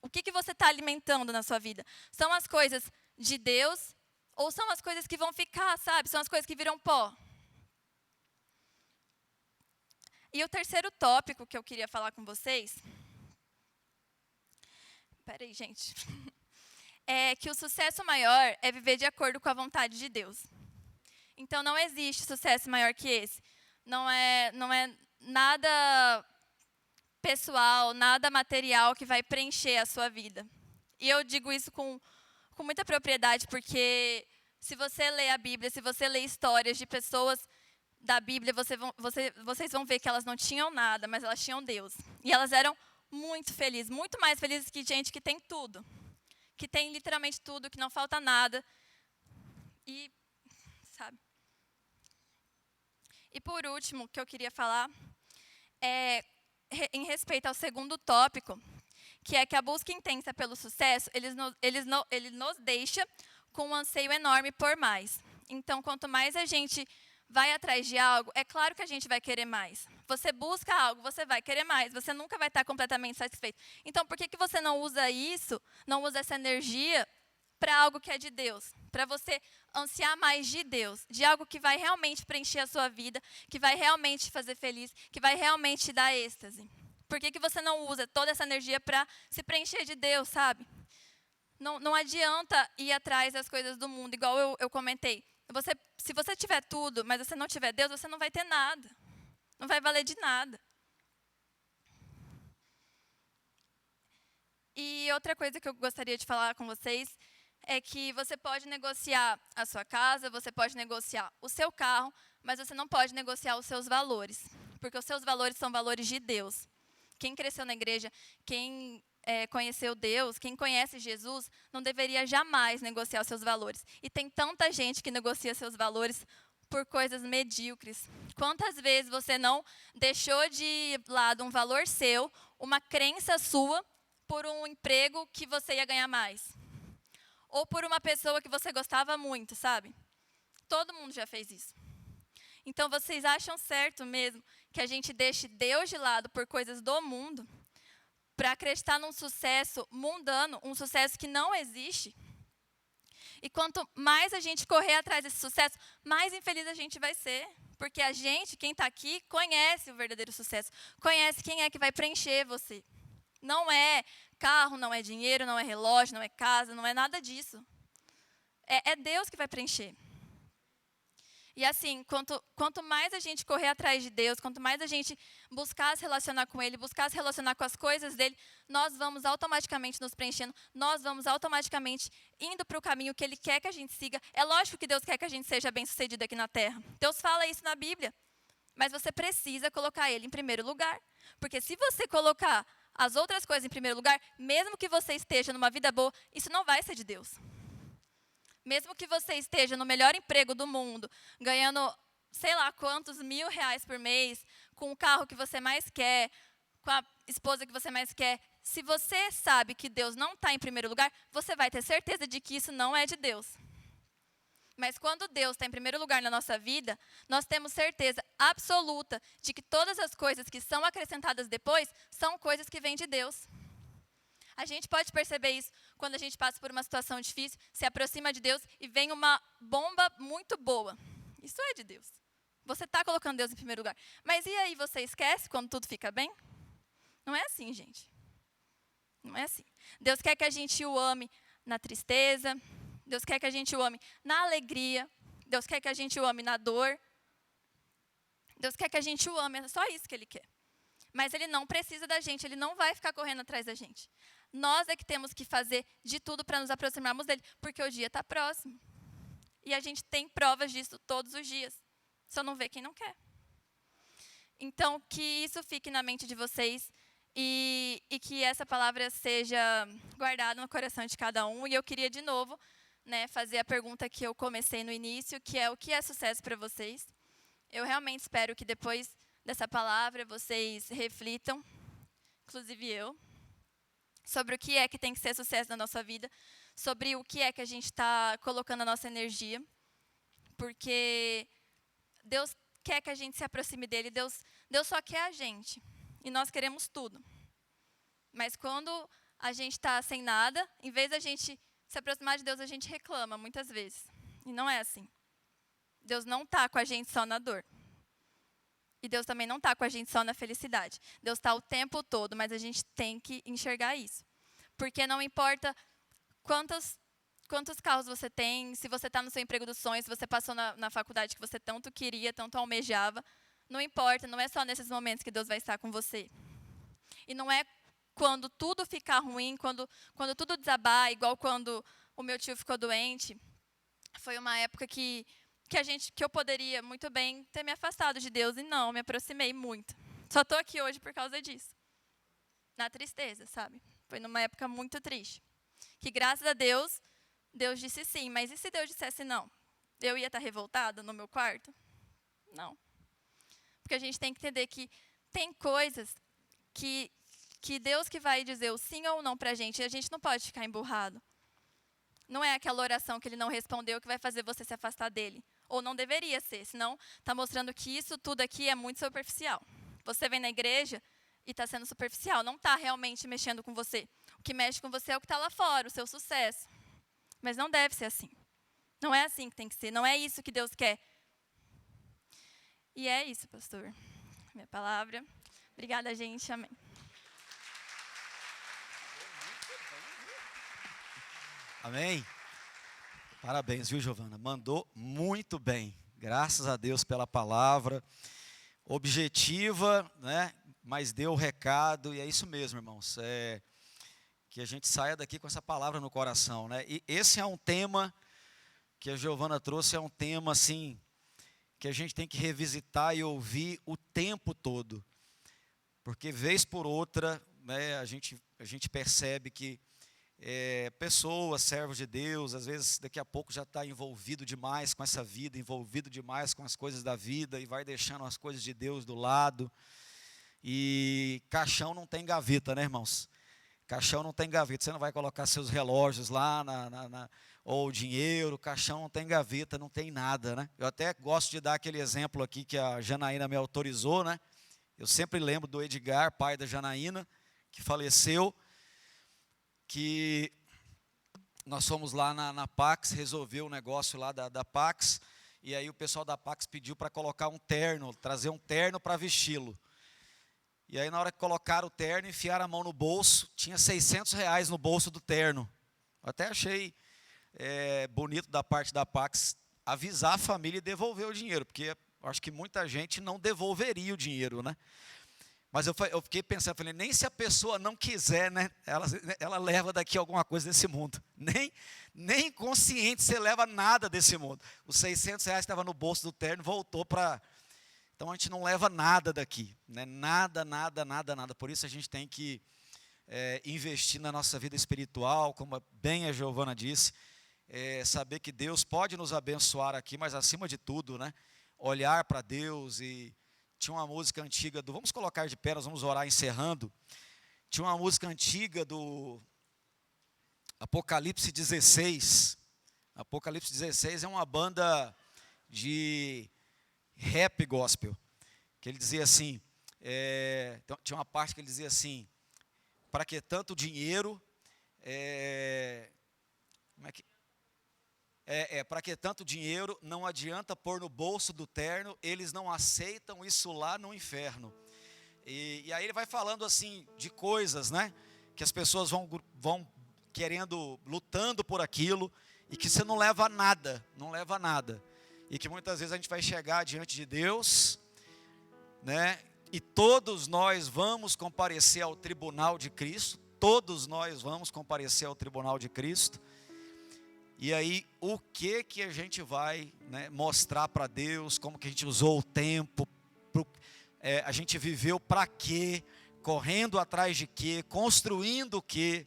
O que você está alimentando na sua vida? São as coisas de Deus ou são as coisas que vão ficar, sabe? São as coisas que viram pó. E o terceiro tópico que eu queria falar com vocês... Peraí, gente. É que o sucesso maior é viver de acordo com a vontade de Deus. Então, não existe sucesso maior que esse. Não é nada pessoal, nada material que vai preencher a sua vida. E eu digo isso com muita propriedade, porque se você lê a Bíblia, se você lê histórias de pessoas da Bíblia, vocês vão ver que elas não tinham nada, mas elas tinham Deus. E elas eram muito felizes, muito mais felizes que gente que tem tudo. Que tem literalmente tudo, que não falta nada. E, sabe? E por último, o que eu queria falar é em respeito ao segundo tópico, que é que a busca intensa pelo sucesso, ele nos deixa com um anseio enorme por mais. Então, quanto mais a gente vai atrás de algo, é claro que a gente vai querer mais. Você busca algo, você vai querer mais, você nunca vai estar completamente satisfeito. Então, por que você não usa isso, não usa essa energia para algo que é de Deus? Para você ansiar mais de Deus, de algo que vai realmente preencher a sua vida, que vai realmente te fazer feliz, que vai realmente te dar êxtase. Por que você não usa toda essa energia para se preencher de Deus, sabe? Não adianta ir atrás das coisas do mundo, igual eu comentei. Se você tiver tudo, mas você não tiver Deus, você não vai ter nada. Não vai valer de nada. E outra coisa que eu gostaria de falar com vocês é que você pode negociar a sua casa, você pode negociar o seu carro, mas você não pode negociar os seus valores, porque os seus valores são valores de Deus. Quem cresceu na igreja, quem conheceu Deus, quem conhece Jesus, não deveria jamais negociar os seus valores. E tem tanta gente que negocia seus valores por coisas medíocres. Quantas vezes você não deixou de lado um valor seu, uma crença sua, por um emprego que você ia ganhar mais? Ou por uma pessoa que você gostava muito, sabe? Todo mundo já fez isso. Então, vocês acham certo mesmo que a gente deixe Deus de lado por coisas do mundo para acreditar num sucesso mundano, um sucesso que não existe? E quanto mais a gente correr atrás desse sucesso, mais infeliz a gente vai ser. Porque a gente, quem está aqui, conhece o verdadeiro sucesso. Conhece quem é que vai preencher você. Não é carro, não é dinheiro, não é relógio, não é casa, não é nada disso. É Deus que vai preencher. E assim, quanto mais a gente correr atrás de Deus, quanto mais a gente buscar se relacionar com Ele, buscar se relacionar com as coisas dEle, nós vamos automaticamente nos preenchendo, nós vamos automaticamente indo para o caminho que Ele quer que a gente siga. É lógico que Deus quer que a gente seja bem-sucedido aqui na Terra. Deus fala isso na Bíblia. Mas você precisa colocar Ele em primeiro lugar. Porque se você colocar as outras coisas em primeiro lugar, mesmo que você esteja numa vida boa, isso não vai ser de Deus. Mesmo que você esteja no melhor emprego do mundo, ganhando sei lá quantos R$1.000 por mês, com o carro que você mais quer, com a esposa que você mais quer, se você sabe que Deus não está em primeiro lugar, você vai ter certeza de que isso não é de Deus. Mas quando Deus está em primeiro lugar na nossa vida, nós temos certeza absoluta de que todas as coisas que são acrescentadas depois são coisas que vêm de Deus. A gente pode perceber isso quando a gente passa por uma situação difícil, se aproxima de Deus e vem uma bomba muito boa. Isso é de Deus. Você está colocando Deus em primeiro lugar. Mas e aí, você esquece quando tudo fica bem? Não é assim, gente. Não é assim. Deus quer que a gente o ame na tristeza. Deus quer que a gente o ame na alegria. Deus quer que a gente o ame na dor. Deus quer que a gente o ame. É só isso que Ele quer. Mas Ele não precisa da gente. Ele não vai ficar correndo atrás da gente. Nós é que temos que fazer de tudo para nos aproximarmos dEle. Porque o dia está próximo. E a gente tem provas disso todos os dias. Só não vê quem não quer. Então, que isso fique na mente de vocês. E que essa palavra seja guardada no coração de cada um. E eu queria, de novo, né, fazer a pergunta que eu comecei no início, que é: o que é sucesso para vocês? Eu realmente espero que depois dessa palavra vocês reflitam, inclusive eu, sobre o que é que tem que ser sucesso na nossa vida, sobre o que é que a gente está colocando a nossa energia, porque Deus quer que a gente se aproxime dele, Deus só quer a gente, e nós queremos tudo. Mas quando a gente está sem nada, em vez da gente se aproximar de Deus, a gente reclama muitas vezes. E não é assim. Deus não está com a gente só na dor. E Deus também não está com a gente só na felicidade. Deus está o tempo todo, mas a gente tem que enxergar isso. Porque não importa quantos carros você tem, se você está no seu emprego dos sonhos, se você passou na faculdade que você tanto queria, tanto almejava, não importa, não é só nesses momentos que Deus vai estar com você. E não é quando tudo ficar ruim, quando tudo desabar, igual quando o meu tio ficou doente. Foi uma época que eu poderia muito bem ter me afastado de Deus, e não, me aproximei muito. Só estou aqui hoje por causa disso. Na tristeza, sabe? Foi numa época muito triste. Que graças a Deus, Deus disse sim. Mas e se Deus dissesse não? Eu ia estar revoltada no meu quarto? Não. Porque a gente tem que entender que tem coisas que Deus que vai dizer o sim ou não para a gente não pode ficar emburrado. Não é aquela oração que ele não respondeu que vai fazer você se afastar dele. Ou não deveria ser, senão está mostrando que isso tudo aqui é muito superficial. Você vem na igreja e está sendo superficial, não está realmente mexendo com você. O que mexe com você é o que está lá fora, o seu sucesso. Mas não deve ser assim. Não é assim que tem que ser, não é isso que Deus quer. E é isso, pastor. Minha palavra. Obrigada, gente. Amém.
Amém? Parabéns, viu, Giovana? Mandou muito bem. Graças a Deus pela palavra. Objetiva, né? Mas deu o recado. E é isso mesmo, irmãos. Que a gente saia daqui com essa palavra no coração, né? E esse é um tema que a Giovana trouxe, é um tema, assim, que a gente tem que revisitar e ouvir o tempo todo. Porque, vez por outra, né, a gente percebe que pessoas, servos de Deus, às vezes daqui a pouco já está envolvido demais com essa vida, envolvido demais com as coisas da vida e vai deixando as coisas de Deus do lado. E caixão não tem gaveta, né, irmãos? Caixão não tem gaveta, você não vai colocar seus relógios lá, ou dinheiro, caixão não tem gaveta, não tem nada, né? Eu até gosto de dar aquele exemplo aqui que a Janaína me autorizou, né? Eu sempre lembro do Edgar, pai da Janaína, que faleceu, que nós fomos lá na Pax, resolveu o negócio lá da Pax, e aí o pessoal da Pax pediu para colocar um terno, trazer um terno para vesti-lo. E aí na hora que colocaram o terno, enfiaram a mão no bolso, tinha R$600 no bolso do terno. Eu até achei bonito da parte da Pax avisar a família e devolver o dinheiro, porque eu acho que muita gente não devolveria o dinheiro, né? Mas eu fiquei pensando, falei, nem se a pessoa não quiser, né, ela leva daqui alguma coisa desse mundo. Nem consciente você leva nada desse mundo. Os R$600 que estavam no bolso do terno voltou para... Então a gente não leva nada daqui, né? Nada. Por isso a gente tem que investir na nossa vida espiritual, como bem a Giovana disse, saber que Deus pode nos abençoar aqui, mas acima de tudo, né, olhar para Deus. E tinha uma música antiga vamos colocar de pé, nós vamos orar encerrando. Tinha uma música antiga do Apocalipse 16. Apocalipse 16 é uma banda de rap gospel, que ele dizia assim, então, tinha uma parte que ele dizia assim: para que tanto dinheiro, para que tanto dinheiro não adianta pôr no bolso do terno, eles não aceitam isso lá no inferno. E aí ele vai falando assim de coisas, né, que as pessoas vão querendo, lutando por aquilo, e que você não leva nada. E que muitas vezes a gente vai chegar diante de Deus, né? E todos nós vamos comparecer ao tribunal de Cristo. Todos nós vamos comparecer ao tribunal de Cristo. E aí, o que a gente vai, né, mostrar para Deus? Como que a gente usou o tempo? A gente viveu para quê? Correndo atrás de quê? Construindo o quê?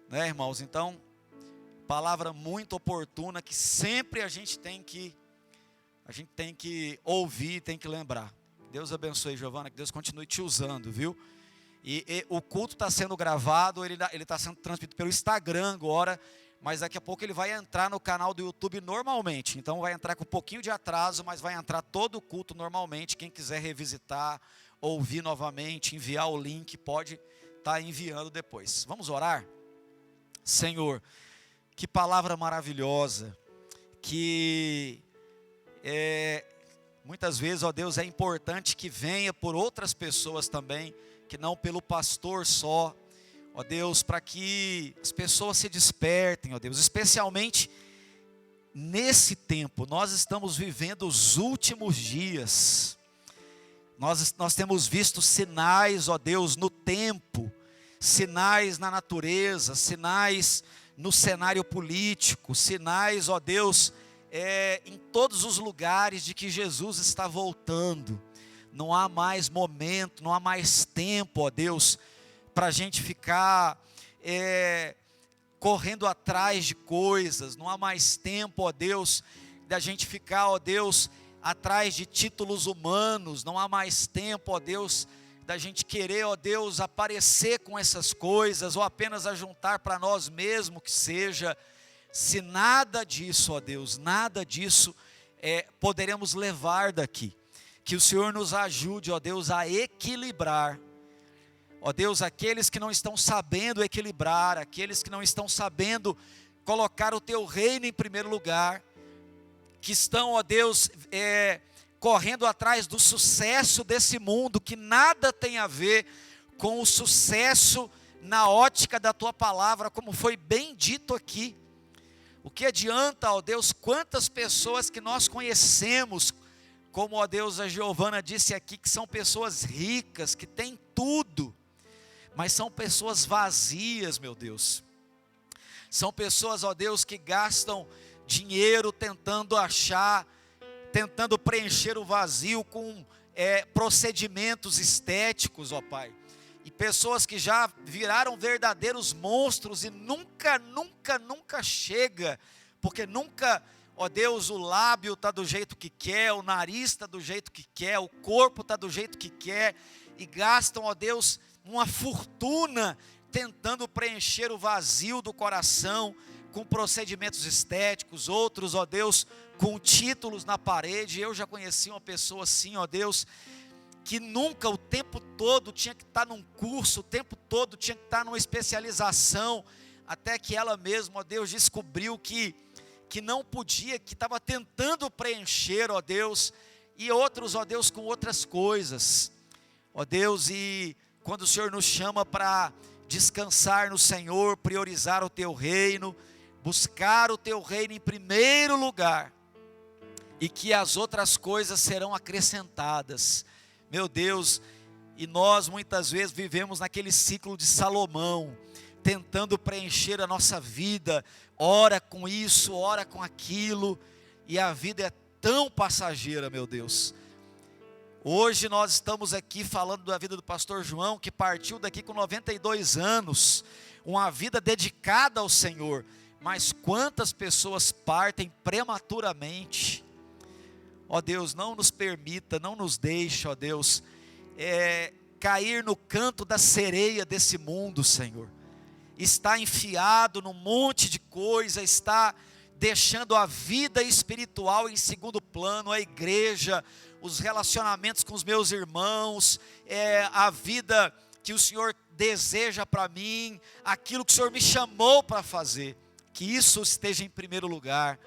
Né, irmãos? Então, Palavra muito oportuna que sempre a gente tem que ouvir, tem que lembrar. Deus abençoe, Giovana, que Deus continue te usando, viu? E o culto está sendo gravado, ele está sendo transmitido pelo Instagram agora, mas daqui a pouco ele vai entrar no canal do YouTube normalmente. Então vai entrar com um pouquinho de atraso, mas vai entrar todo o culto normalmente. Quem quiser revisitar, ouvir novamente, enviar o link, pode estar enviando depois. Vamos orar? Senhor, que palavra maravilhosa, que muitas vezes, ó Deus, é importante que venha por outras pessoas também, que não pelo pastor só, ó Deus, para que as pessoas se despertem, ó Deus, especialmente nesse tempo. Nós estamos vivendo os últimos dias, nós temos visto sinais, ó Deus, no tempo, sinais na natureza, sinais no cenário político, sinais, ó Deus, em todos os lugares de que Jesus está voltando. Não há mais momento, não há mais tempo, ó Deus, para a gente ficar correndo atrás de coisas. Não há mais tempo, ó Deus, da gente ficar, ó Deus, atrás de títulos humanos. Não há mais tempo, ó Deus, da gente querer, ó Deus, aparecer com essas coisas, ou apenas ajuntar para nós mesmos que seja. Se nada disso, ó Deus, nada disso poderemos levar daqui. Que o Senhor nos ajude, ó Deus, a equilibrar. Ó Deus, aqueles que não estão sabendo equilibrar, aqueles que não estão sabendo colocar o Teu reino em primeiro lugar, que estão, ó Deus, correndo atrás do sucesso desse mundo, que nada tem a ver com o sucesso na ótica da Tua palavra, como foi bem dito aqui. O que adianta, ó Deus, quantas pessoas que nós conhecemos, como, ó Deus, a Giovana disse aqui, que são pessoas ricas, que têm tudo, mas são pessoas vazias, meu Deus. São pessoas, ó Deus, que gastam dinheiro tentando achar, tentando preencher o vazio com procedimentos estéticos, ó Pai. E pessoas que já viraram verdadeiros monstros e nunca chega, porque nunca, ó Deus, o lábio está do jeito que quer, o nariz está do jeito que quer, o corpo está do jeito que quer, e gastam, ó Deus, uma fortuna tentando preencher o vazio do coração com procedimentos estéticos, outros, ó Deus, com títulos na parede. Eu já conheci uma pessoa assim, ó Deus, que nunca, o tempo todo tinha que estar num curso, o tempo todo tinha que estar numa especialização, até que ela mesma, ó Deus, descobriu que não podia, que estava tentando preencher, ó Deus, e outros, ó Deus, com outras coisas, ó Deus. E quando o Senhor nos chama para descansar no Senhor, priorizar o Teu reino, buscar o Teu reino em primeiro lugar, e que as outras coisas serão acrescentadas, meu Deus. E nós muitas vezes vivemos naquele ciclo de Salomão, tentando preencher a nossa vida, ora com isso, ora com aquilo, e a vida é tão passageira, meu Deus. Hoje nós estamos aqui falando da vida do pastor João, que partiu daqui com 92 anos, uma vida dedicada ao Senhor, mas quantas pessoas partem prematuramente. Ó Deus, não nos permita, não nos deixe, ó Deus, cair no canto da sereia desse mundo, Senhor. Está enfiado num monte de coisa, está deixando a vida espiritual em segundo plano, a igreja, os relacionamentos com os meus irmãos, a vida que o Senhor deseja para mim, aquilo que o Senhor me chamou para fazer, que isso esteja em primeiro lugar.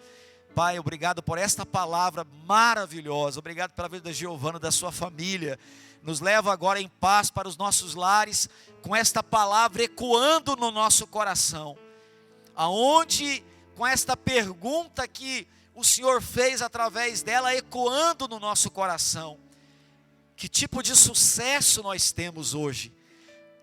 Pai, obrigado por esta palavra maravilhosa, obrigado pela vida da Giovana, da sua família. Nos leva agora em paz para os nossos lares, com esta palavra ecoando no nosso coração, aonde, com esta pergunta que o Senhor fez através dela, ecoando no nosso coração: que tipo de sucesso nós temos hoje?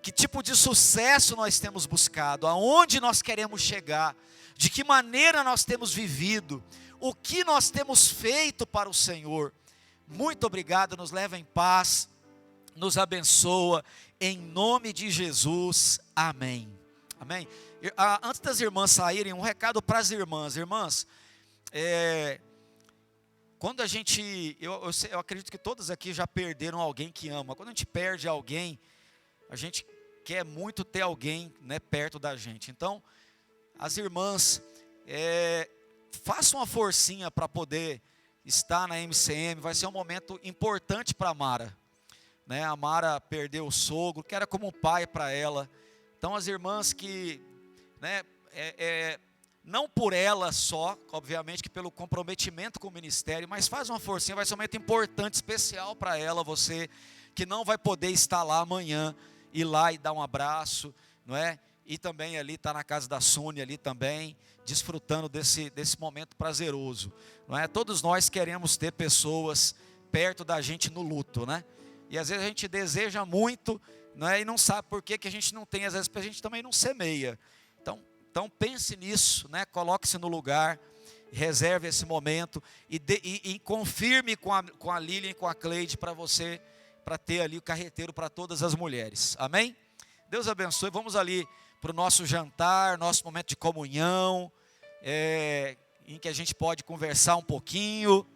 Que tipo de sucesso nós temos buscado? Aonde nós queremos chegar? De que maneira nós temos vivido? O que nós temos feito para o Senhor? Muito obrigado, nos leva em paz, nos abençoa, em nome de Jesus, amém. Amém? Antes das irmãs saírem, um recado para as irmãs. Irmãs, quando a gente, eu acredito que todas aqui já perderam alguém que ama. Quando a gente perde alguém, a gente quer muito ter alguém, né, perto da gente. Então, as irmãs, façam uma forcinha para poder estar na MCM. Vai ser um momento importante para a Mara, né? A Mara perdeu o sogro, que era como um pai para ela. Então, as irmãs que, né, não por ela só, obviamente que pelo comprometimento com o ministério, mas faz uma forcinha, vai ser um momento importante, especial para ela, você que não vai poder estar lá amanhã, ir lá e dar um abraço, não é? E também ali está na casa da Sônia ali também, desfrutando desse momento prazeroso, não é? Todos nós queremos ter pessoas perto da gente no luto, né? E às vezes a gente deseja muito, não é? E não sabe por que a gente não tem, às vezes a gente também não semeia. Então pense nisso, né? Coloque-se no lugar, reserve esse momento e confirme com a Lilian e com a Cleide para ter ali o carreteiro para todas as mulheres. Amém? Deus abençoe. Vamos ali para o nosso jantar, nosso momento de comunhão, em que a gente pode conversar um pouquinho.